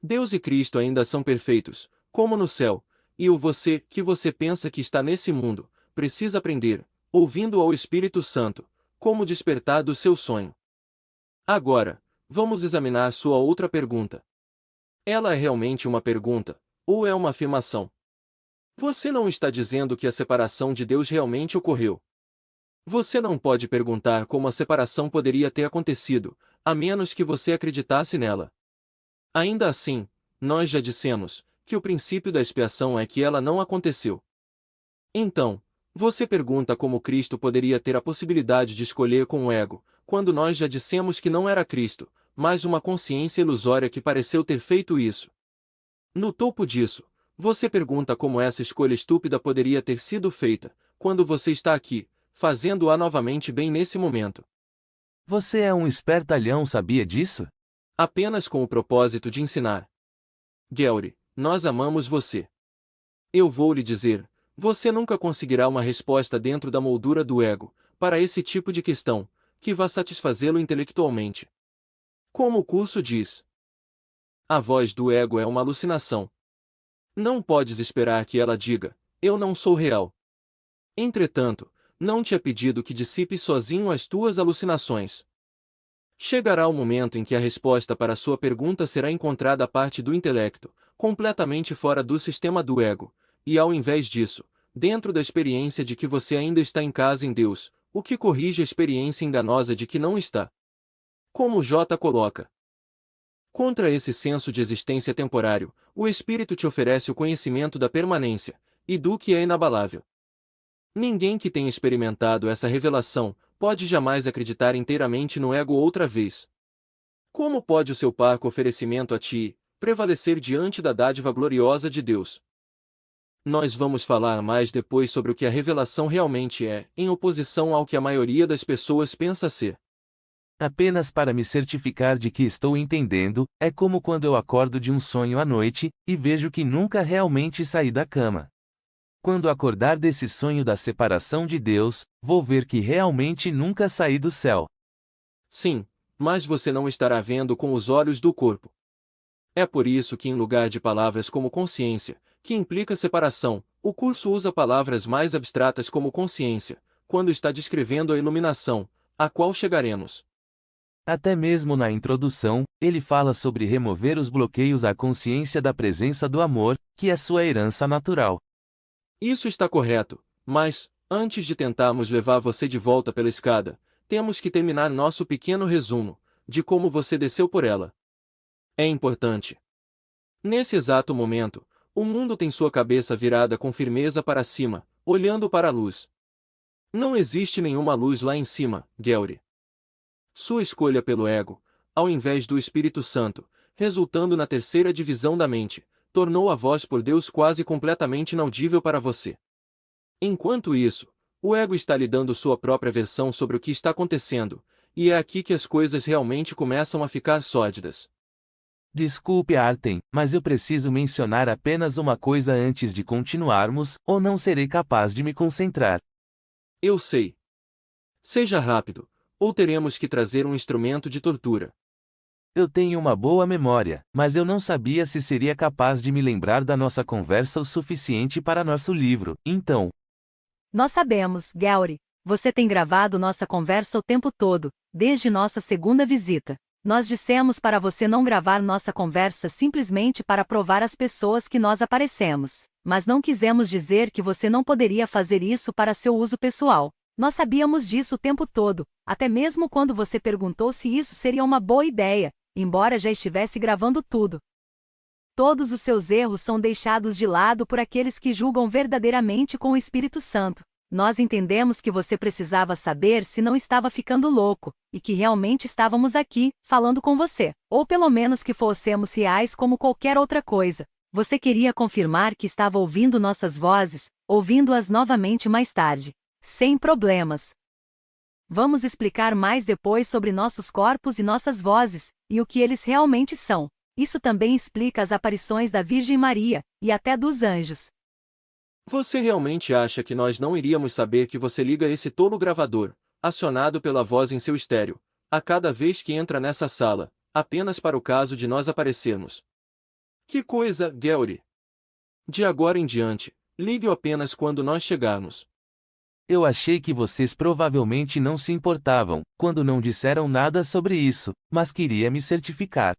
Deus e Cristo ainda são perfeitos, como no céu, e o você, que você pensa que está nesse mundo, precisa aprender, ouvindo ao Espírito Santo, como despertar do seu sonho. Agora, vamos examinar sua outra pergunta. Ela é realmente uma pergunta, ou é uma afirmação? Você não está dizendo que a separação de Deus realmente ocorreu. Você não pode perguntar como a separação poderia ter acontecido, a menos que você acreditasse nela. Ainda assim, nós já dissemos que o princípio da expiação é que ela não aconteceu. Então, você pergunta como Cristo poderia ter a possibilidade de escolher com o ego, quando nós já dissemos que não era Cristo, mas uma consciência ilusória que pareceu ter feito isso. No topo disso, você pergunta como essa escolha estúpida poderia ter sido feita, quando você está aqui, fazendo-a novamente bem nesse momento.
Você é um espertalhão, sabia disso?
Apenas com o propósito de ensinar. Gary, nós amamos você. Eu vou lhe dizer, você nunca conseguirá uma resposta dentro da moldura do ego, para esse tipo de questão, que vá satisfazê-lo intelectualmente. Como o curso diz, a voz do ego é uma alucinação. Não podes esperar que ela diga, eu não sou real. Entretanto, não te é pedido que dissipes sozinho as tuas alucinações. Chegará o momento em que a resposta para a sua pergunta será encontrada a parte do intelecto, completamente fora do sistema do ego, e ao invés disso, dentro da experiência de que você ainda está em casa em Deus, o que corrige a experiência enganosa de que não está. Como J coloca. Contra esse senso de existência temporário, o Espírito te oferece o conhecimento da permanência, e do que é inabalável. Ninguém que tenha experimentado essa revelação pode jamais acreditar inteiramente no ego outra vez. Como pode o seu parco oferecimento a ti prevalecer diante da dádiva gloriosa de Deus? Nós vamos falar mais depois sobre o que a revelação realmente é, em oposição ao que a maioria das pessoas pensa ser.
Apenas para me certificar de que estou entendendo, é como quando eu acordo de um sonho à noite, e vejo que nunca realmente saí da cama. Quando acordar desse sonho da separação de Deus, vou ver que realmente nunca saí do céu.
Sim, mas você não estará vendo com os olhos do corpo. É por isso que em lugar de palavras como consciência, que implica separação, o curso usa palavras mais abstratas como consciência, quando está descrevendo a iluminação, a qual chegaremos.
Até mesmo na introdução, ele fala sobre remover os bloqueios à consciência da presença do amor, que é sua herança natural.
Isso está correto, mas, antes de tentarmos levar você de volta pela escada, temos que terminar nosso pequeno resumo, de como você desceu por ela. É importante. Nesse exato momento, o mundo tem sua cabeça virada com firmeza para cima, olhando para a luz. Não existe nenhuma luz lá em cima, Gary. Sua escolha pelo ego, ao invés do Espírito Santo, resultando na terceira divisão da mente, tornou a voz por Deus quase completamente inaudível para você. Enquanto isso, o ego está lhe dando sua própria versão sobre o que está acontecendo, e é aqui que as coisas realmente começam a ficar sórdidas.
Desculpe, Artem, mas eu preciso mencionar apenas uma coisa antes de continuarmos, ou não serei capaz de me concentrar.
Eu sei. Seja rápido, ou teremos que trazer um instrumento de tortura.
Eu tenho uma boa memória, mas eu não sabia se seria capaz de me lembrar da nossa conversa o suficiente para nosso livro, então.
Nós sabemos, Gary. Você tem gravado nossa conversa o tempo todo, desde nossa segunda visita. Nós dissemos para você não gravar nossa conversa simplesmente para provar às pessoas que nós aparecemos, mas não quisemos dizer que você não poderia fazer isso para seu uso pessoal. Nós sabíamos disso o tempo todo, até mesmo quando você perguntou se isso seria uma boa ideia, embora já estivesse gravando tudo. Todos os seus erros são deixados de lado por aqueles que julgam verdadeiramente com o Espírito Santo. Nós entendemos que você precisava saber se não estava ficando louco, e que realmente estávamos aqui, falando com você, ou pelo menos que fôssemos reais como qualquer outra coisa. Você queria confirmar que estava ouvindo nossas vozes, ouvindo-as novamente mais tarde. Sem problemas. Vamos explicar mais depois sobre nossos corpos e nossas vozes, e o que eles realmente são. Isso também explica as aparições da Virgem Maria, e até dos anjos.
Você realmente acha que nós não iríamos saber que você liga esse tolo gravador, acionado pela voz em seu estéreo, a cada vez que entra nessa sala, apenas para o caso de nós aparecermos? Que coisa, Gary! De agora em diante, ligue-o apenas quando nós chegarmos.
Eu achei que vocês provavelmente não se importavam, quando não disseram nada sobre isso, mas queria me certificar.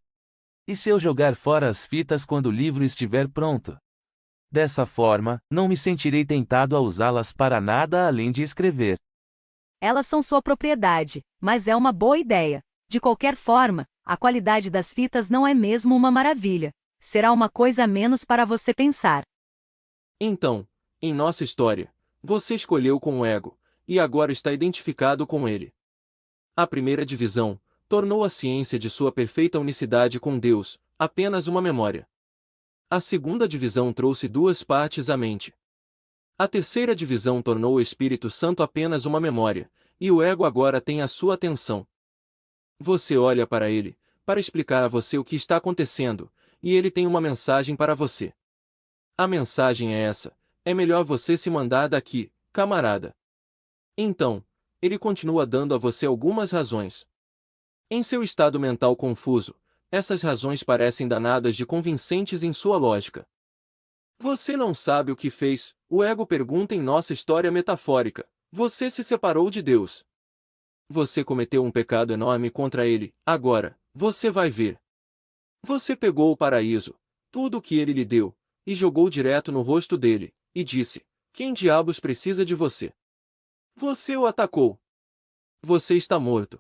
E se eu jogar fora as fitas quando o livro estiver pronto? Dessa forma, não me sentirei tentado a usá-las para nada além de escrever.
Elas são sua propriedade, mas é uma boa ideia. De qualquer forma, a qualidade das fitas não é mesmo uma maravilha. Será uma coisa a menos para você pensar.
Então, em nossa história, você escolheu com o ego, e agora está identificado com ele. A primeira divisão tornou a ciência de sua perfeita unicidade com Deus apenas uma memória. A segunda divisão trouxe duas partes à mente. A terceira divisão tornou o Espírito Santo apenas uma memória, e o ego agora tem a sua atenção. Você olha para ele, para explicar a você o que está acontecendo, e ele tem uma mensagem para você. A mensagem é essa: é melhor você se mandar daqui, camarada. Então, ele continua dando a você algumas razões. Em seu estado mental confuso, essas razões parecem danadas de convincentes em sua lógica. Você não sabe o que fez, o ego pergunta em nossa história metafórica. Você se separou de Deus. Você cometeu um pecado enorme contra ele, agora, você vai ver. Você pegou o paraíso, tudo o que ele lhe deu, e jogou direto no rosto dele, e disse: quem diabos precisa de você? Você o atacou. Você está morto.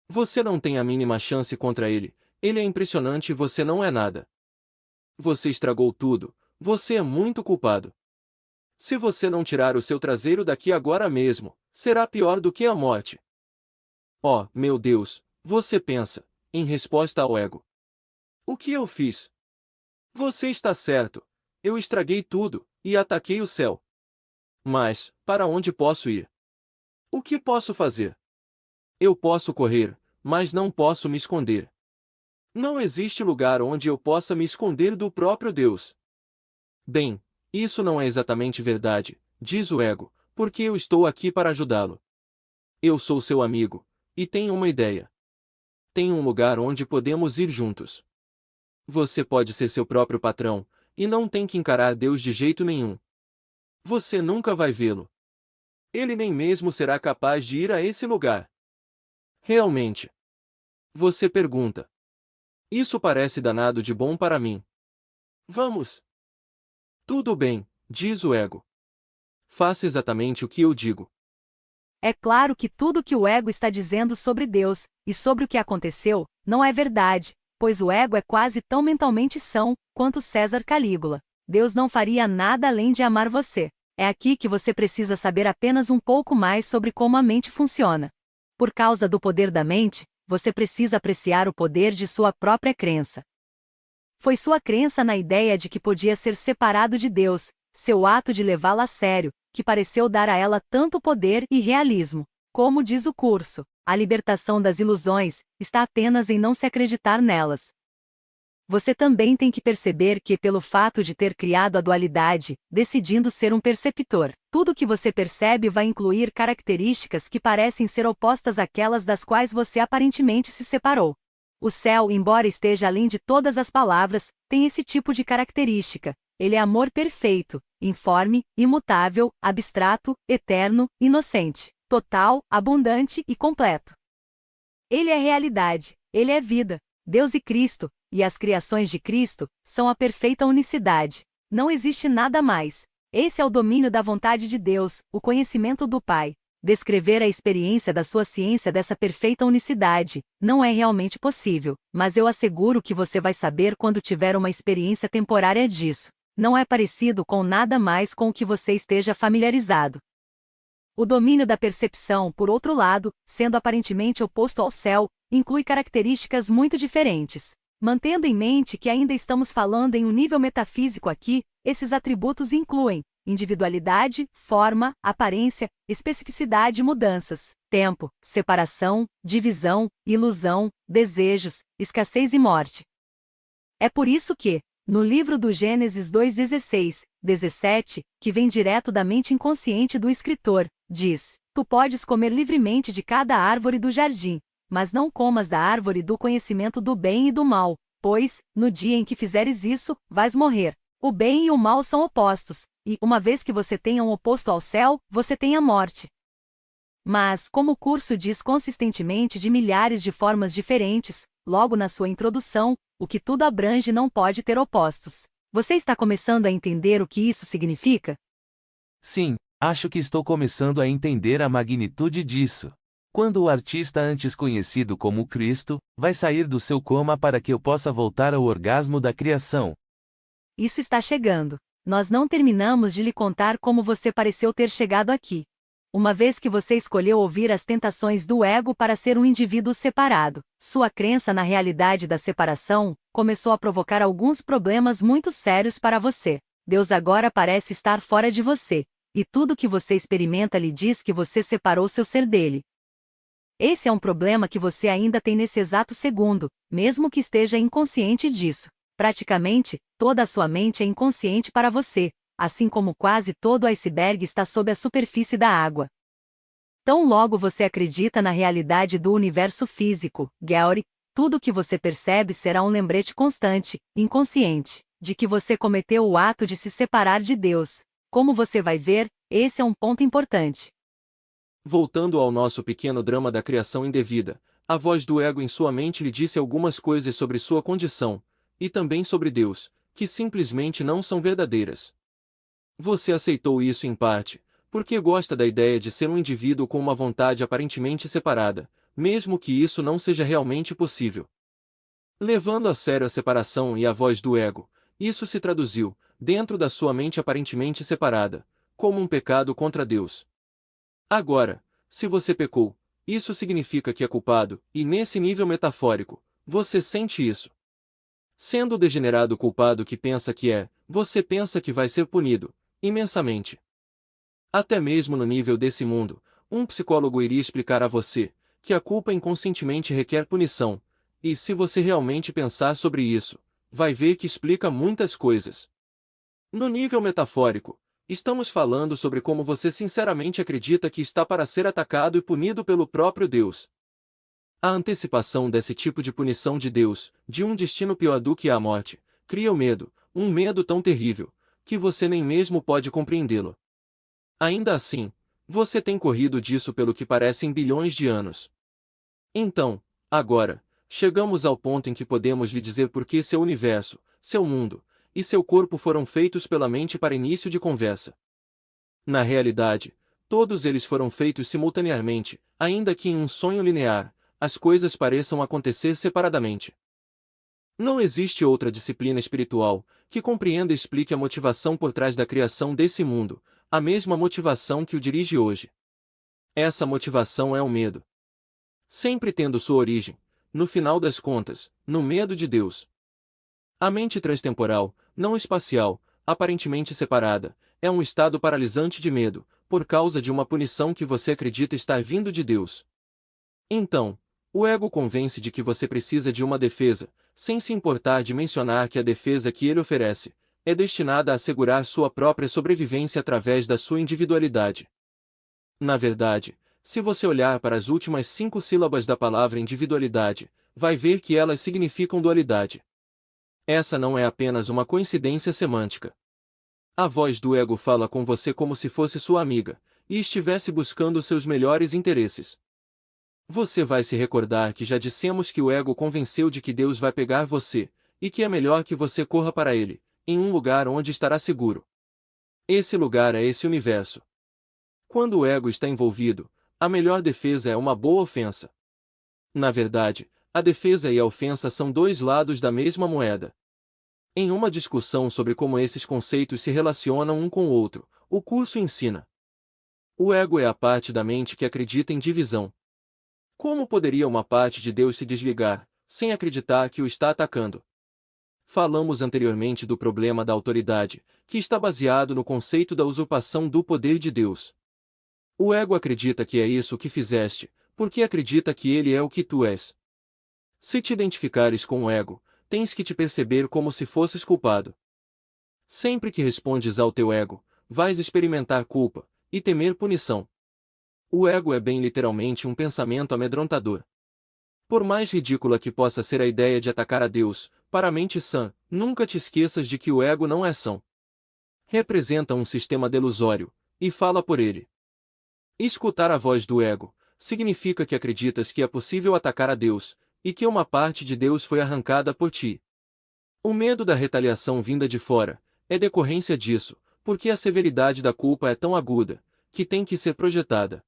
Você não tem a mínima chance contra ele, ele é impressionante e você não é nada. Você estragou tudo, você é muito culpado. Se você não tirar o seu traseiro daqui agora mesmo, será pior do que a morte. Oh, meu Deus, você pensa, em resposta ao ego. O que eu fiz? Você está certo, eu estraguei tudo, e ataquei o céu. Mas, para onde posso ir? O que posso fazer? Eu posso correr, mas não posso me esconder. Não existe lugar onde eu possa me esconder do próprio Deus. Bem, isso não é exatamente verdade, diz o ego, porque eu estou aqui para ajudá-lo. Eu sou seu amigo, e tenho uma ideia. Tem um lugar onde podemos ir juntos. Você pode ser seu próprio patrão, e não tem que encarar Deus de jeito nenhum. Você nunca vai vê-lo. Ele nem mesmo será capaz de ir a esse lugar. Realmente. Você pergunta. Isso parece danado de bom para mim. Vamos. Tudo bem, diz o ego. Faça exatamente o que eu digo.
É claro que tudo que o ego está dizendo sobre Deus, e sobre o que aconteceu, não é verdade, pois o ego é quase tão mentalmente são quanto César Calígula. Deus não faria nada além de amar você. É aqui que você precisa saber apenas um pouco mais sobre como a mente funciona. Por causa do poder da mente, você precisa apreciar o poder de sua própria crença. Foi sua crença na ideia de que podia ser separado de Deus, seu ato de levá-la a sério, que pareceu dar a ela tanto poder e realismo. Como diz o curso, a libertação das ilusões está apenas em não se acreditar nelas. Você também tem que perceber que, pelo fato de ter criado a dualidade, decidindo ser um perceptor, tudo que você percebe vai incluir características que parecem ser opostas àquelas das quais você aparentemente se separou. O céu, embora esteja além de todas as palavras, tem esse tipo de característica. Ele é amor perfeito, informe, imutável, abstrato, eterno, inocente, total, abundante e completo. Ele é realidade, ele é vida. Deus e Cristo, e as criações de Cristo, são a perfeita unicidade. Não existe nada mais. Esse é o domínio da vontade de Deus, o conhecimento do Pai. Descrever a experiência da sua ciência dessa perfeita unicidade não é realmente possível, mas eu asseguro que você vai saber quando tiver uma experiência temporária disso. Não é parecido com nada mais com o que você esteja familiarizado. O domínio da percepção, por outro lado, sendo aparentemente oposto ao céu, inclui características muito diferentes. Mantendo em mente que ainda estamos falando em um nível metafísico aqui, esses atributos incluem individualidade, forma, aparência, especificidade e mudanças, tempo, separação, divisão, ilusão, desejos, escassez e morte. É por isso que, no livro do Gênesis 2:16, 17, que vem direto da mente inconsciente do escritor, diz: Tu podes comer livremente de cada árvore do jardim, mas não comas da árvore do conhecimento do bem e do mal, pois, no dia em que fizeres isso, vais morrer. O bem e o mal são opostos, e, uma vez que você tenha um oposto ao céu, você tem a morte. Mas, como o curso diz consistentemente de milhares de formas diferentes, logo na sua introdução, o que tudo abrange não pode ter opostos. Você está começando a entender o que isso significa?
Sim, acho que estou começando a entender a magnitude disso. Quando o artista antes conhecido como Cristo, vai sair do seu coma para que eu possa voltar ao orgasmo da criação.
Isso está chegando. Nós não terminamos de lhe contar como você pareceu ter chegado aqui. Uma vez que você escolheu ouvir as tentações do ego para ser um indivíduo separado, sua crença na realidade da separação começou a provocar alguns problemas muito sérios para você. Deus agora parece estar fora de você, e tudo que você experimenta lhe diz que você separou seu ser dele. Esse é um problema que você ainda tem nesse exato segundo, mesmo que esteja inconsciente disso. Praticamente, toda a sua mente é inconsciente para você, assim como quase todo o iceberg está sob a superfície da água. Tão logo você acredita na realidade do universo físico, Gary, tudo o que você percebe será um lembrete constante, inconsciente, de que você cometeu o ato de se separar de Deus. Como você vai ver, esse é um ponto importante.
Voltando ao nosso pequeno drama da criação indevida, a voz do ego em sua mente lhe disse algumas coisas sobre sua condição, e também sobre Deus, que simplesmente não são verdadeiras. Você aceitou isso em parte, porque gosta da ideia de ser um indivíduo com uma vontade aparentemente separada, mesmo que isso não seja realmente possível. Levando a sério a separação e a voz do ego, isso se traduziu, dentro da sua mente aparentemente separada, como um pecado contra Deus. Agora, se você pecou, isso significa que é culpado, e nesse nível metafórico, você sente isso. Sendo o degenerado culpado que pensa que é, você pensa que vai ser punido, imensamente. Até mesmo no nível desse mundo, um psicólogo iria explicar a você que a culpa inconscientemente requer punição, e se você realmente pensar sobre isso, vai ver que explica muitas coisas. No nível metafórico, estamos falando sobre como você sinceramente acredita que está para ser atacado e punido pelo próprio Deus. A antecipação desse tipo de punição de Deus, de um destino pior do que a morte, cria o medo, um medo tão terrível, que você nem mesmo pode compreendê-lo. Ainda assim, você tem corrido disso pelo que parecem bilhões de anos. Então, agora, chegamos ao ponto em que podemos lhe dizer por que seu universo, seu mundo, e seu corpo foram feitos pela mente para início de conversa. Na realidade, todos eles foram feitos simultaneamente, ainda que em um sonho linear, as coisas pareçam acontecer separadamente. Não existe outra disciplina espiritual que compreenda e explique a motivação por trás da criação desse mundo, a mesma motivação que o dirige hoje. Essa motivação é o medo. Sempre tendo sua origem, no final das contas, no medo de Deus. A mente transtemporal, não espacial, aparentemente separada, é um estado paralisante de medo, por causa de uma punição que você acredita estar vindo de Deus. Então, o ego convence de que você precisa de uma defesa, sem se importar de mencionar que a defesa que ele oferece é destinada a assegurar sua própria sobrevivência através da sua individualidade. Na verdade, se você olhar para as últimas 5 sílabas da palavra individualidade, vai ver que elas significam dualidade. Essa não é apenas uma coincidência semântica. A voz do ego fala com você como se fosse sua amiga, e estivesse buscando seus melhores interesses. Você vai se recordar que já dissemos que o ego convenceu de que Deus vai pegar você, e que é melhor que você corra para ele, em um lugar onde estará seguro. Esse lugar é esse universo. Quando o ego está envolvido, a melhor defesa é uma boa ofensa. Na verdade, a defesa e a ofensa são dois lados da mesma moeda. Em uma discussão sobre como esses conceitos se relacionam um com o outro, o curso ensina. O ego é a parte da mente que acredita em divisão. Como poderia uma parte de Deus se desligar, sem acreditar que o está atacando? Falamos anteriormente do problema da autoridade, que está baseado no conceito da usurpação do poder de Deus. O ego acredita que é isso que fizeste, porque acredita que ele é o que tu és. Se te identificares com o ego, tens que te perceber como se fosses culpado. Sempre que respondes ao teu ego, vais experimentar culpa e temer punição. O ego é bem literalmente um pensamento amedrontador. Por mais ridícula que possa ser a ideia de atacar a Deus, para a mente sã, nunca te esqueças de que o ego não é são. Representa um sistema delusório, e fala por ele. Escutar a voz do ego significa que acreditas que é possível atacar a Deus, e que uma parte de Deus foi arrancada por ti. O medo da retaliação vinda de fora é decorrência disso, porque a severidade da culpa é tão aguda, que tem que ser projetada.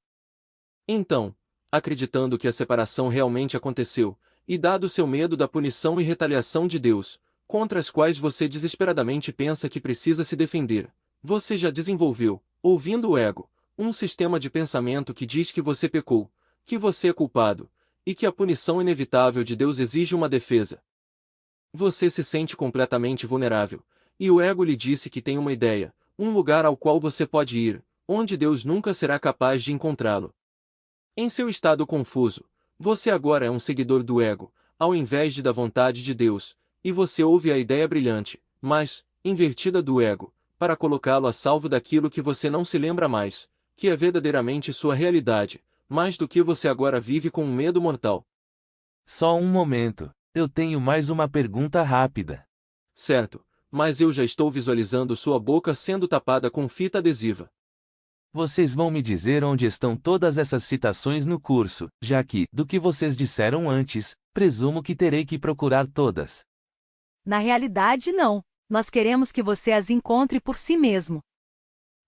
Então, acreditando que a separação realmente aconteceu, e dado seu medo da punição e retaliação de Deus, contra as quais você desesperadamente pensa que precisa se defender, você já desenvolveu, ouvindo o ego, um sistema de pensamento que diz que você pecou, que você é culpado, e que a punição inevitável de Deus exige uma defesa. Você se sente completamente vulnerável, e o ego lhe disse que tem uma ideia, um lugar ao qual você pode ir, onde Deus nunca será capaz de encontrá-lo. Em seu estado confuso, você agora é um seguidor do ego, ao invés de da vontade de Deus, e você ouve a ideia brilhante, mas, invertida do ego, para colocá-lo a salvo daquilo que você não se lembra mais, que é verdadeiramente sua realidade, mais do que você agora vive com um medo mortal.
Só um momento, eu tenho mais uma pergunta rápida.
Certo, mas eu já estou visualizando sua boca sendo tapada com fita adesiva.
Vocês vão me dizer onde estão todas essas citações no curso, já que, do que vocês disseram antes, presumo que terei que procurar todas.
Na realidade, não. Nós queremos que você as encontre por si mesmo.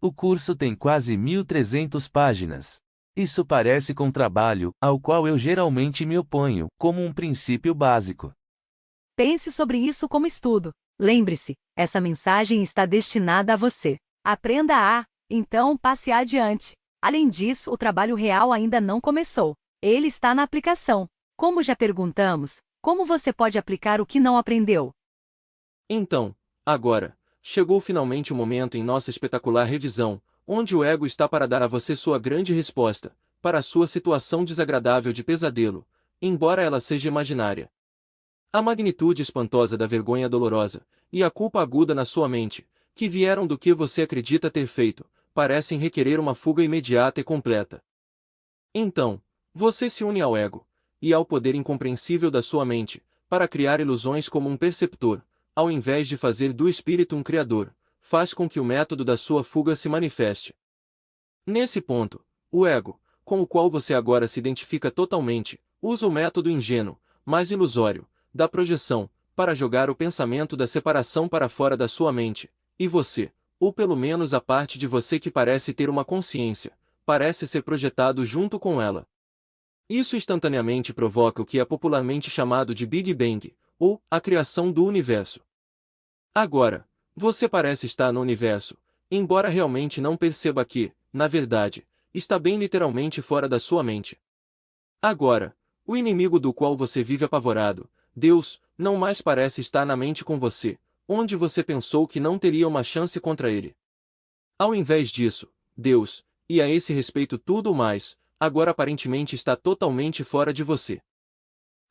O curso tem quase 1.300 páginas. Isso parece com trabalho, ao qual eu geralmente me oponho, como um princípio básico.
Pense sobre isso como estudo. Lembre-se, essa mensagem está destinada a você. Aprenda a, então passe adiante. Além disso, o trabalho real ainda não começou. Ele está na aplicação. Como já perguntamos, como você pode aplicar o que não aprendeu?
Então, agora, chegou finalmente o momento em nossa espetacular revisão, onde o ego está para dar a você sua grande resposta, para a sua situação desagradável de pesadelo, embora ela seja imaginária. A magnitude espantosa da vergonha dolorosa, e a culpa aguda na sua mente, que vieram do que você acredita ter feito, parecem requerer uma fuga imediata e completa. Então, você se une ao ego, e ao poder incompreensível da sua mente, para criar ilusões como um perceptor, ao invés de fazer do espírito um criador, faz com que o método da sua fuga se manifeste. Nesse ponto, o ego, com o qual você agora se identifica totalmente, usa o método ingênuo, mas ilusório, da projeção, para jogar o pensamento da separação para fora da sua mente, e você, ou pelo menos a parte de você que parece ter uma consciência, parece ser projetado junto com ela. Isso instantaneamente provoca o que é popularmente chamado de Big Bang, ou a criação do universo. Agora, você parece estar no universo, embora realmente não perceba que, na verdade, está bem literalmente fora da sua mente. Agora, o inimigo do qual você vive apavorado, Deus, não mais parece estar na mente com você, onde você pensou que não teria uma chance contra ele. Ao invés disso, Deus, e a esse respeito tudo o mais, agora aparentemente está totalmente fora de você.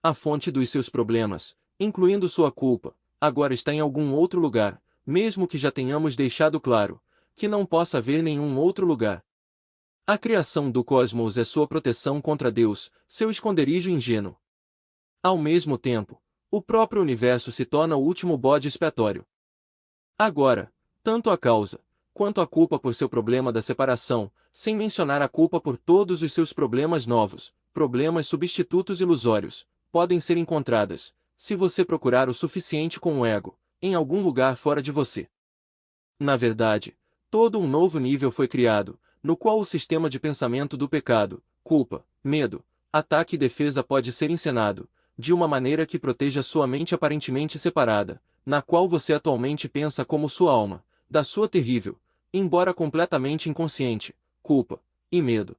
A fonte dos seus problemas, incluindo sua culpa, agora está em algum outro lugar, mesmo que já tenhamos deixado claro, que não possa haver nenhum outro lugar. A criação do cosmos é sua proteção contra Deus, seu esconderijo ingênuo. Ao mesmo tempo, o próprio universo se torna o último bode expiatório. Agora, tanto a causa, quanto a culpa por seu problema da separação, sem mencionar a culpa por todos os seus problemas novos, problemas substitutos ilusórios, podem ser encontradas, se você procurar o suficiente com o ego, em algum lugar fora de você. Na verdade, todo um novo nível foi criado, no qual o sistema de pensamento do pecado, culpa, medo, ataque e defesa pode ser encenado, de uma maneira que proteja sua mente aparentemente separada, na qual você atualmente pensa como sua alma, da sua terrível, embora completamente inconsciente, culpa e medo.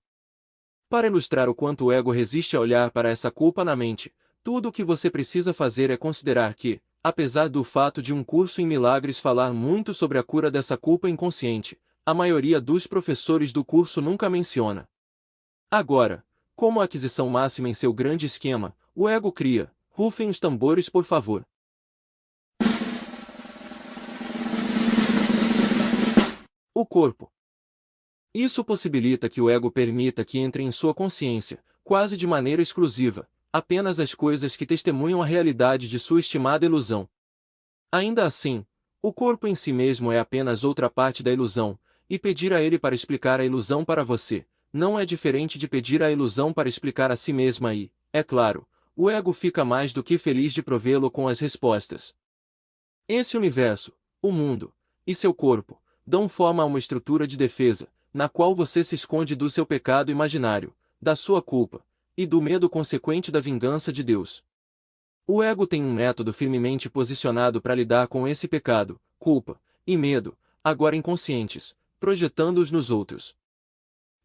Para ilustrar o quanto o ego resiste a olhar para essa culpa na mente, tudo o que você precisa fazer é considerar que, apesar do fato de um curso em milagres falar muito sobre a cura dessa culpa inconsciente, a maioria dos professores do curso nunca menciona. Agora, como aquisição máxima em seu grande esquema, o ego cria, rufem os tambores por favor. O corpo. Isso possibilita que o ego permita que entre em sua consciência, quase de maneira exclusiva, apenas as coisas que testemunham a realidade de sua estimada ilusão. Ainda assim, o corpo em si mesmo é apenas outra parte da ilusão, e pedir a ele para explicar a ilusão para você, não é diferente de pedir a ilusão para explicar a si mesma e, é claro, o ego fica mais do que feliz de provê-lo com as respostas. Esse universo, o mundo, e seu corpo, dão forma a uma estrutura de defesa, na qual você se esconde do seu pecado imaginário, da sua culpa, e do medo consequente da vingança de Deus. O ego tem um método firmemente posicionado para lidar com esse pecado, culpa e medo, agora inconscientes, projetando-os nos outros.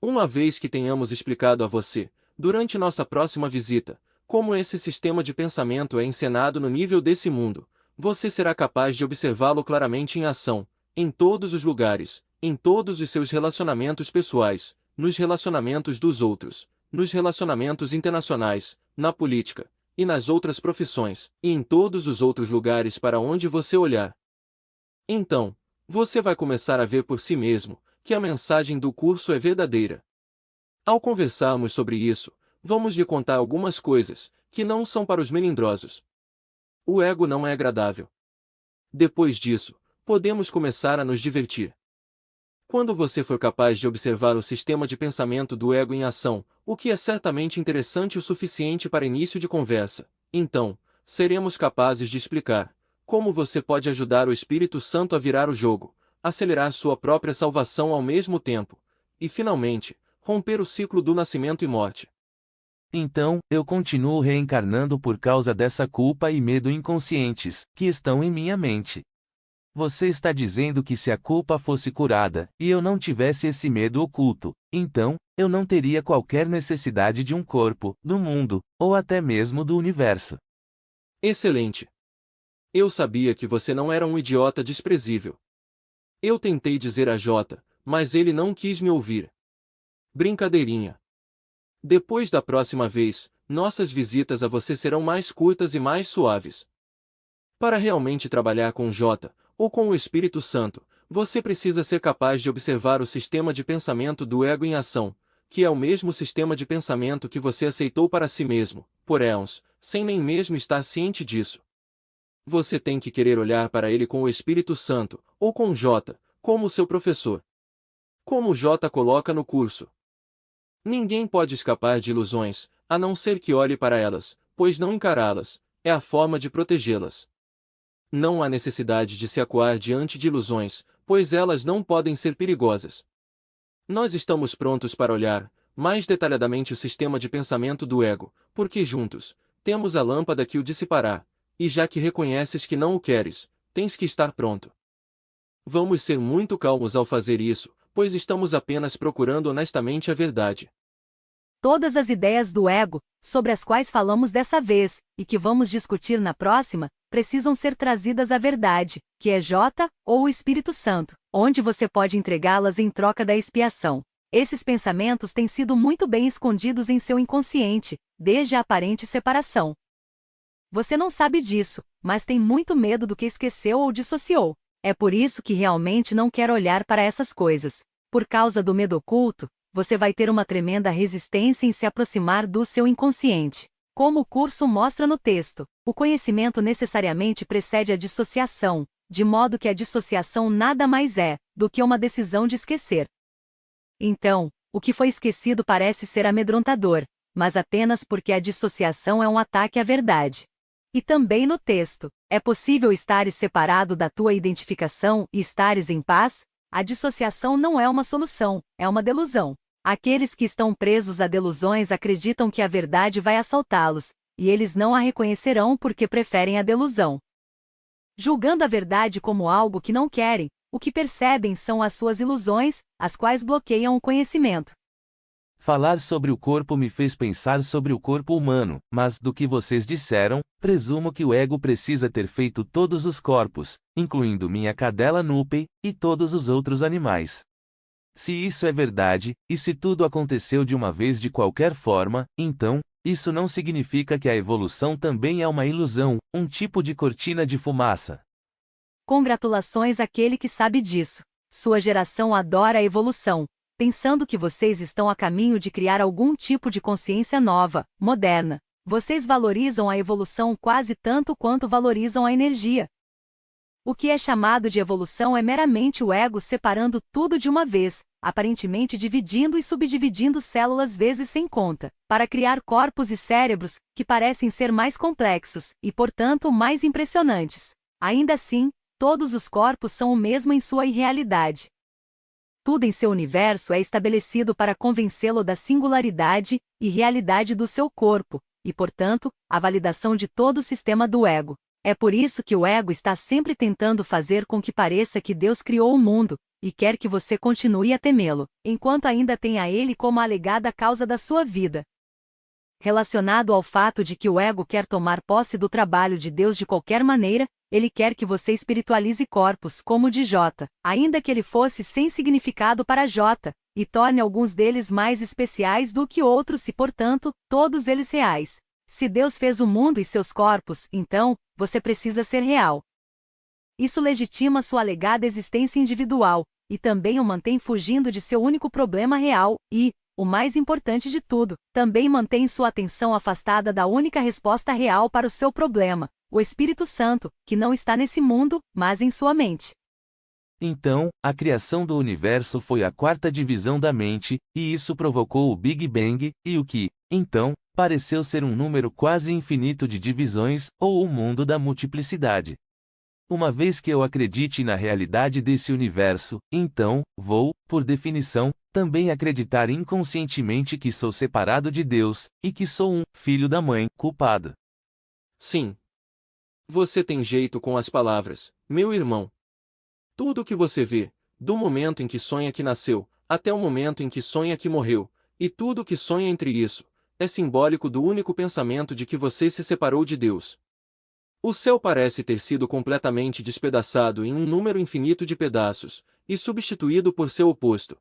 Uma vez que tenhamos explicado a você, durante nossa próxima visita, como esse sistema de pensamento é encenado no nível desse mundo, você será capaz de observá-lo claramente em ação, em todos os lugares, em todos os seus relacionamentos pessoais, nos relacionamentos dos outros, nos relacionamentos internacionais, na política, e nas outras profissões, e em todos os outros lugares para onde você olhar. Então, você vai começar a ver por si mesmo que a mensagem do curso é verdadeira. Ao conversarmos sobre isso, vamos lhe contar algumas coisas que não são para os melindrosos. O ego não é agradável. Depois disso, podemos começar a nos divertir. Quando você for capaz de observar o sistema de pensamento do ego em ação, o que é certamente interessante o suficiente para início de conversa, então, seremos capazes de explicar como você pode ajudar o Espírito Santo a virar o jogo, acelerar sua própria salvação ao mesmo tempo, e finalmente, romper o ciclo do nascimento e morte.
Então, eu continuo reencarnando por causa dessa culpa e medo inconscientes, que estão em minha mente. Você está dizendo que se a culpa fosse curada, e eu não tivesse esse medo oculto, então, eu não teria qualquer necessidade de um corpo, do mundo, ou até mesmo do universo.
Excelente! Eu sabia que você não era um idiota desprezível. Eu tentei dizer a Jota, mas ele não quis me ouvir. Brincadeirinha. Depois da próxima vez, nossas visitas a você serão mais curtas e mais suaves. Para realmente trabalhar com Jota, ou com o Espírito Santo, você precisa ser capaz de observar o sistema de pensamento do ego em ação, que é o mesmo sistema de pensamento que você aceitou para si mesmo, por éons, sem nem mesmo estar ciente disso. Você tem que querer olhar para ele com o Espírito Santo, ou com Jota, como seu professor. Como Jota coloca no curso. Ninguém pode escapar de ilusões, a não ser que olhe para elas, pois não encará-las, é a forma de protegê-las. Não há necessidade de se acuar diante de ilusões, pois elas não podem ser perigosas. Nós estamos prontos para olhar, mais detalhadamente o sistema de pensamento do ego, porque juntos, temos a lâmpada que o dissipará, e já que reconheces que não o queres, tens que estar pronto. Vamos ser muito calmos ao fazer isso, pois estamos apenas procurando honestamente a verdade.
Todas as ideias do ego, sobre as quais falamos dessa vez, e que vamos discutir na próxima, precisam ser trazidas à verdade, que é J, ou o Espírito Santo, onde você pode entregá-las em troca da expiação. Esses pensamentos têm sido muito bem escondidos em seu inconsciente, desde a aparente separação. Você não sabe disso, mas tem muito medo do que esqueceu ou dissociou. É por isso que realmente não quer olhar para essas coisas. Por causa do medo oculto, você vai ter uma tremenda resistência em se aproximar do seu inconsciente. Como o curso mostra no texto, o conhecimento necessariamente precede a dissociação, de modo que a dissociação nada mais é do que uma decisão de esquecer. Então, o que foi esquecido parece ser amedrontador, mas apenas porque a dissociação é um ataque à verdade. E também no texto, é possível estares separado da tua identificação e estares em paz? A dissociação não é uma solução, é uma delusão. Aqueles que estão presos a delusões acreditam que a verdade vai assaltá-los, e eles não a reconhecerão porque preferem a delusão. Julgando a verdade como algo que não querem, o que percebem são as suas ilusões, as quais bloqueiam o conhecimento.
Falar sobre o corpo me fez pensar sobre o corpo humano, mas, do que vocês disseram, presumo que o ego precisa ter feito todos os corpos, incluindo minha cadela Núpei, e todos os outros animais. Se isso é verdade, e se tudo aconteceu de uma vez de qualquer forma, então, isso não significa que a evolução também é uma ilusão, um tipo de cortina de fumaça.
Congratulações àquele que sabe disso. Sua geração adora a evolução, pensando que vocês estão a caminho de criar algum tipo de consciência nova, moderna. Vocês valorizam a evolução quase tanto quanto valorizam a energia. O que é chamado de evolução é meramente o ego separando tudo de uma vez, aparentemente dividindo e subdividindo células vezes sem conta, para criar corpos e cérebros que parecem ser mais complexos e, portanto, mais impressionantes. Ainda assim, todos os corpos são o mesmo em sua irrealidade. Tudo em seu universo é estabelecido para convencê-lo da singularidade e realidade do seu corpo, e, portanto, a validação de todo o sistema do ego. É por isso que o ego está sempre tentando fazer com que pareça que Deus criou o mundo, e quer que você continue a temê-lo, enquanto ainda tem a ele como a alegada causa da sua vida. Relacionado ao fato de que o ego quer tomar posse do trabalho de Deus de qualquer maneira, ele quer que você espiritualize corpos como o de J, ainda que ele fosse sem significado para J, e torne alguns deles mais especiais do que outros e, portanto, todos eles reais. Se Deus fez o mundo e seus corpos, então, você precisa ser real. Isso legitima sua alegada existência individual, e também o mantém fugindo de seu único problema real, e, o mais importante de tudo, também mantém sua atenção afastada da única resposta real para o seu problema, o Espírito Santo, que não está nesse mundo, mas em sua mente.
Então, a criação do universo foi a quarta divisão da mente, e isso provocou o Big Bang, e o que, então, pareceu ser um número quase infinito de divisões, ou o mundo da multiplicidade. Uma vez que eu acredite na realidade desse universo, então, vou, por definição, também acreditar inconscientemente que sou separado de Deus, e que sou um filho da mãe culpado.
Sim. Você tem jeito com as palavras, meu irmão. Tudo o que você vê, do momento em que sonha que nasceu, até o momento em que sonha que morreu, e tudo o que sonha entre isso, é simbólico do único pensamento de que você se separou de Deus. O céu parece ter sido completamente despedaçado em um número infinito de pedaços, e substituído por seu oposto.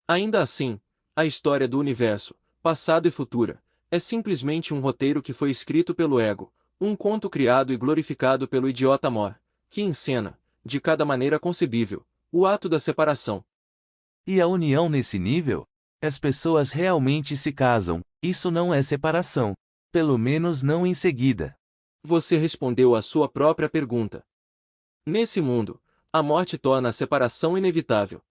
Ainda assim, a história do universo, passado e futura, é simplesmente um roteiro que foi escrito pelo ego, um conto criado e glorificado pelo idiota mor, que encena, de cada maneira concebível, o ato da separação.
E a união nesse nível? As pessoas realmente se casam, isso não é separação. Pelo menos não em seguida.
Você respondeu à sua própria pergunta. Nesse mundo, a morte torna a separação inevitável.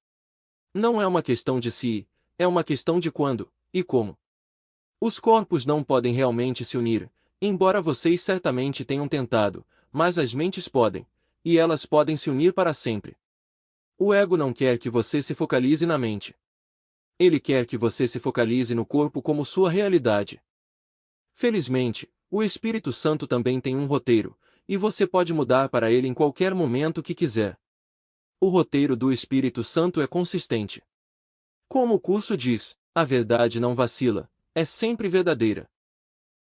Não é uma questão de se, é uma questão de quando e como. Os corpos não podem realmente se unir, embora vocês certamente tenham tentado, mas as mentes podem, e elas podem se unir para sempre. O ego não quer que você se focalize na mente. Ele quer que você se focalize no corpo como sua realidade. Felizmente, o Espírito Santo também tem um roteiro, e você pode mudar para ele em qualquer momento que quiser. O roteiro do Espírito Santo é consistente. Como o curso diz, a verdade não vacila, é sempre verdadeira.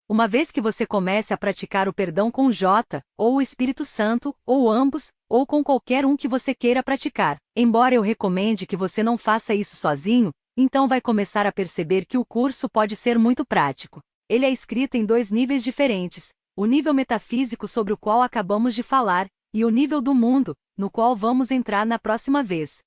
Uma vez que você comece a praticar o perdão com J, ou o Espírito Santo, ou ambos, ou com qualquer um que você queira praticar, embora eu recomende que você não faça isso sozinho, então vai começar a perceber que o curso pode ser muito prático. Ele é escrito em dois níveis diferentes, o nível metafísico sobre o qual acabamos de falar, e o nível do mundo, no qual vamos entrar na próxima vez.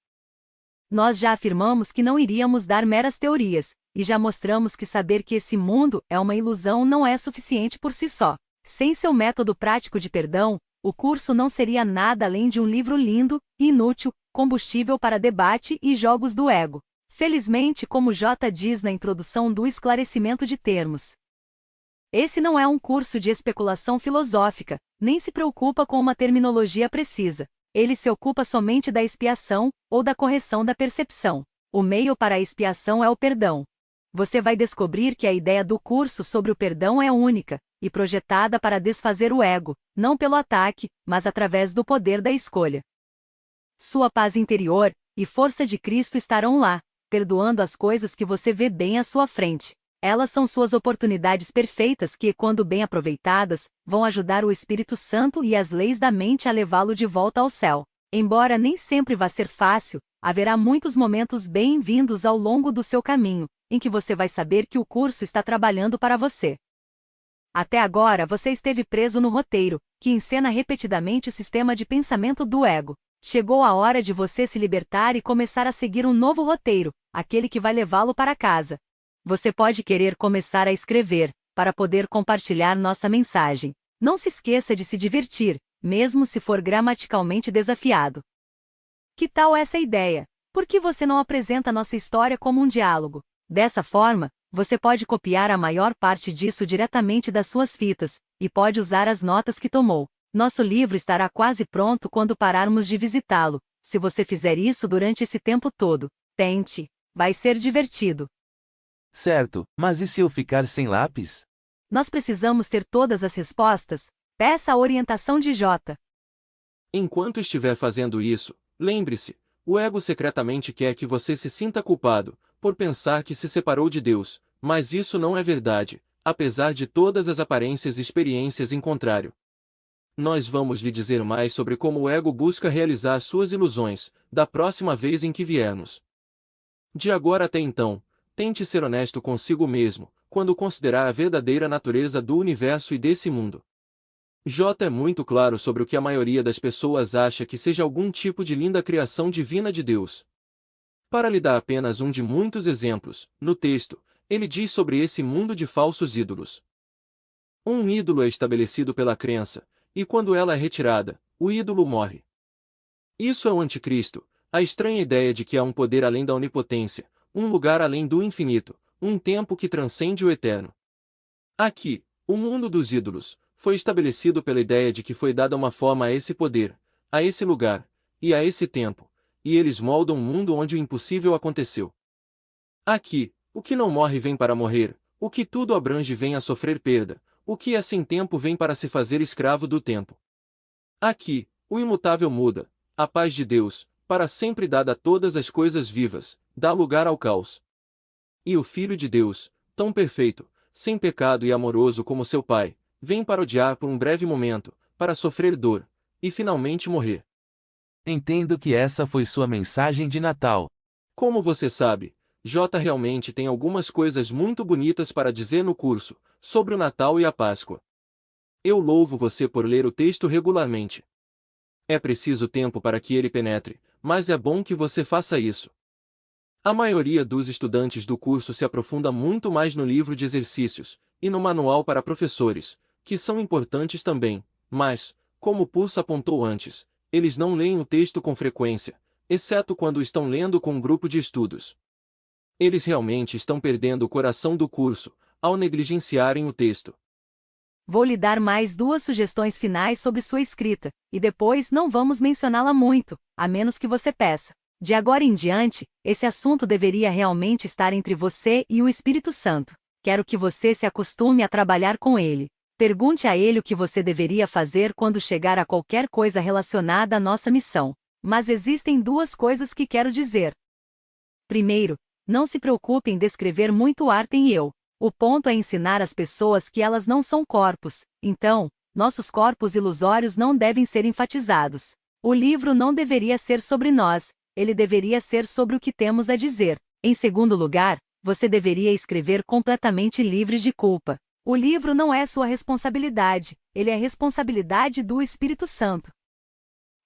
Nós já afirmamos que não iríamos dar meras teorias, e já mostramos que saber que esse mundo é uma ilusão não é suficiente por si só. Sem seu método prático de perdão, o curso não seria nada além de um livro lindo e inútil, combustível para debate e jogos do ego. Felizmente, como J diz na introdução do esclarecimento de termos, esse não é um curso de especulação filosófica, nem se preocupa com uma terminologia precisa. Ele se ocupa somente da expiação, ou da correção da percepção. O meio para a expiação é o perdão. Você vai descobrir que a ideia do curso sobre o perdão é única, e projetada para desfazer o ego, não pelo ataque, mas através do poder da escolha. Sua paz interior e força de Cristo estarão lá, perdoando as coisas que você vê bem à sua frente. Elas são suas oportunidades perfeitas que, quando bem aproveitadas, vão ajudar o Espírito Santo e as leis da mente a levá-lo de volta ao céu. Embora nem sempre vá ser fácil, haverá muitos momentos bem-vindos ao longo do seu caminho, em que você vai saber que o curso está trabalhando para você. Até agora você esteve preso no roteiro, que encena repetidamente o sistema de pensamento do ego. Chegou a hora de você se libertar e começar a seguir um novo roteiro, aquele que vai levá-lo para casa. Você pode querer começar a escrever, para poder compartilhar nossa mensagem. Não se esqueça de se divertir, mesmo se for gramaticalmente desafiado. Que tal essa ideia? Por que você não apresenta nossa história como um diálogo? Dessa forma, você pode copiar a maior parte disso diretamente das suas fitas, e pode usar as notas que tomou. Nosso livro estará quase pronto quando pararmos de visitá-lo. Se você fizer isso durante esse tempo todo, tente. Vai ser divertido.
Certo, mas e se eu ficar sem lápis?
Nós precisamos ter todas as respostas. Peça a orientação de J.
Enquanto estiver fazendo isso, lembre-se, o ego secretamente quer que você se sinta culpado, por pensar que se separou de Deus, mas isso não é verdade, apesar de todas as aparências e experiências em contrário. Nós vamos lhe dizer mais sobre como o ego busca realizar suas ilusões, da próxima vez em que viermos. De agora até então, tente ser honesto consigo mesmo, quando considerar a verdadeira natureza do universo e desse mundo. J é muito claro sobre o que a maioria das pessoas acha que seja algum tipo de linda criação divina de Deus. Para lhe dar apenas um de muitos exemplos, no texto, ele diz sobre esse mundo de falsos ídolos. Um ídolo é estabelecido pela crença, e quando ela é retirada, o ídolo morre. Isso é o anticristo, a estranha ideia de que há um poder além da onipotência, um lugar além do infinito, um tempo que transcende o eterno. Aqui, o mundo dos ídolos, foi estabelecido pela ideia de que foi dada uma forma a esse poder, a esse lugar, e a esse tempo, e eles moldam um mundo onde o impossível aconteceu. Aqui, o que não morre vem para morrer, o que tudo abrange vem a sofrer perda, o que é sem tempo vem para se fazer escravo do tempo. Aqui, o imutável muda, a paz de Deus, para sempre dada a todas as coisas vivas, dá lugar ao caos. E o Filho de Deus, tão perfeito, sem pecado e amoroso como seu Pai, vem para odiar por um breve momento, para sofrer dor, e finalmente morrer.
Entendo que essa foi sua mensagem de Natal.
Como você sabe, J realmente tem algumas coisas muito bonitas para dizer no curso, sobre o Natal e a Páscoa. Eu louvo você por ler o texto regularmente. É preciso tempo para que ele penetre, mas é bom que você faça isso. A maioria dos estudantes do curso se aprofunda muito mais no livro de exercícios, e no manual para professores, que são importantes também, mas, como Pulsa apontou antes, eles não leem o texto com frequência, exceto quando estão lendo com um grupo de estudos. Eles realmente estão perdendo o coração do curso, ao negligenciarem o texto.
Vou lhe dar mais 2 sugestões finais sobre sua escrita, e depois não vamos mencioná-la muito, a menos que você peça. De agora em diante, esse assunto deveria realmente estar entre você e o Espírito Santo. Quero que você se acostume a trabalhar com ele. Pergunte a ele o que você deveria fazer quando chegar a qualquer coisa relacionada à nossa missão. Mas existem 2 coisas que quero dizer. Primeiro, não se preocupe em descrever muito Artem e eu. O ponto é ensinar às pessoas que elas não são corpos, então, nossos corpos ilusórios não devem ser enfatizados. O livro não deveria ser sobre nós, ele deveria ser sobre o que temos a dizer. Em segundo lugar, você deveria escrever completamente livre de culpa. O livro não é sua responsabilidade, ele é responsabilidade do Espírito Santo.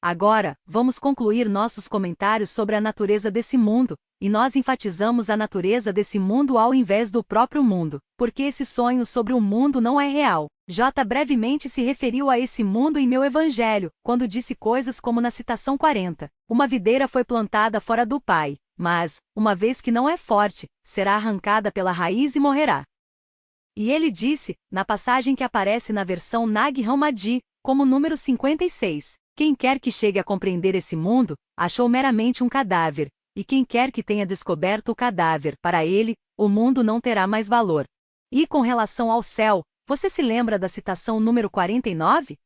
Agora, vamos concluir nossos comentários sobre a natureza desse mundo, e nós enfatizamos a natureza desse mundo ao invés do próprio mundo, porque esse sonho sobre o mundo não é real. J brevemente se referiu a esse mundo em meu evangelho, quando disse coisas como na citação 40. Uma videira foi plantada fora do pai, mas, uma vez que não é forte, será arrancada pela raiz e morrerá. E ele disse, na passagem que aparece na versão Nag Hammadi, como número 56, quem quer que chegue a compreender esse mundo, achou meramente um cadáver, e quem quer que tenha descoberto o cadáver, para ele, o mundo não terá mais valor. E com relação ao céu, você se lembra da citação número 49?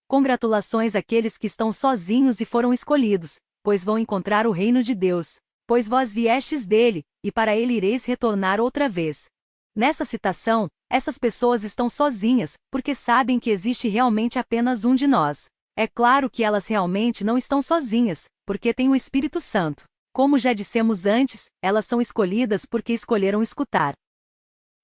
Congratulações àqueles que estão sozinhos e foram escolhidos, pois vão encontrar o reino de Deus. Pois vós viestes dele, e para ele ireis retornar outra vez. Nessa citação, essas pessoas estão sozinhas, porque sabem que existe realmente apenas um de nós. É claro que elas realmente não estão sozinhas, porque têm o Espírito Santo. Como já dissemos antes, elas são escolhidas porque escolheram escutar.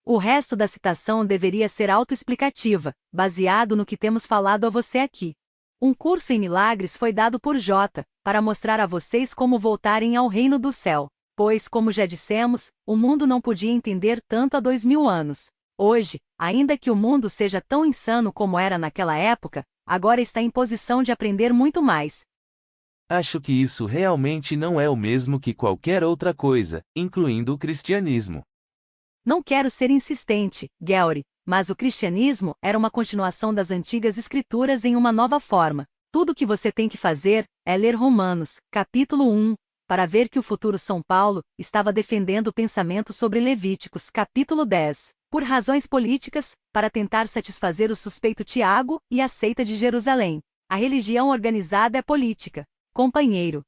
O resto da citação deveria ser autoexplicativa, baseado no que temos falado a você aqui. Um curso em milagres foi dado por J, para mostrar a vocês como voltarem ao reino do céu. Pois, como já dissemos, o mundo não podia entender tanto há 2000 anos. Hoje, ainda que o mundo seja tão insano como era naquela época, agora está em posição de aprender muito mais.
Acho que isso realmente não é o mesmo que qualquer outra coisa, incluindo o cristianismo.
Não quero ser insistente, Gary, mas o cristianismo era uma continuação das antigas escrituras em uma nova forma. Tudo o que você tem que fazer é ler Romanos, capítulo 1, para ver que o futuro São Paulo estava defendendo o pensamento sobre Levíticos, capítulo 10, por razões políticas, para tentar satisfazer o suspeito Tiago e a seita de Jerusalém. A religião organizada é política. Companheiro.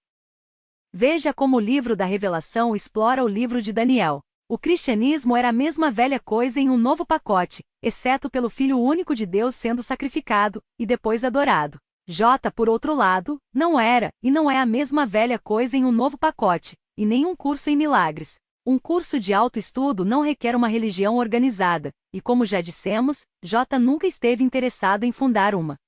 Veja como o livro da Revelação explora o livro de Daniel. O cristianismo era a mesma velha coisa em um novo pacote, exceto pelo Filho único de Deus sendo sacrificado e depois adorado. J, por outro lado, não era e não é a mesma velha coisa em um novo pacote, e nem um curso em milagres. Um curso de autoestudo não requer uma religião organizada, e como já dissemos, J nunca esteve interessado em fundar uma.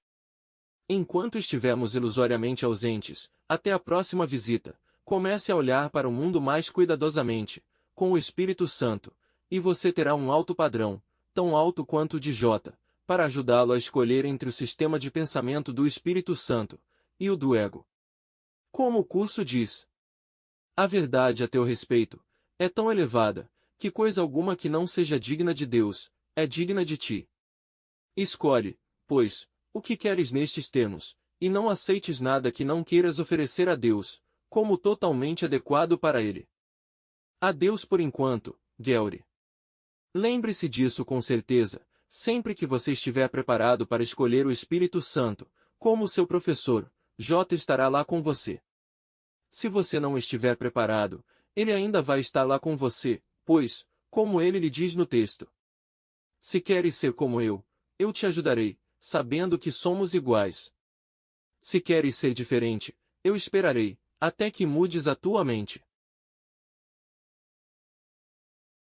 Enquanto estivermos ilusoriamente ausentes, até a próxima visita, comece a olhar para o mundo mais cuidadosamente, com o Espírito Santo, e você terá um alto padrão, tão alto quanto o de J, para ajudá-lo a escolher entre o sistema de pensamento do Espírito Santo e o do ego. Como o curso diz, a verdade a teu respeito é tão elevada, que coisa alguma que não seja digna de Deus, é digna de ti. Escolhe, pois, o que queres nestes termos, e não aceites nada que não queiras oferecer a Deus, como totalmente adequado para Ele. A Deus por enquanto, Gary. Lembre-se disso com certeza, sempre que você estiver preparado para escolher o Espírito Santo, como seu professor, J estará lá com você. Se você não estiver preparado, ele ainda vai estar lá com você, pois, como ele lhe diz no texto, se queres ser como eu te ajudarei, sabendo que somos iguais. Se queres ser diferente, eu esperarei, até que mudes a tua mente.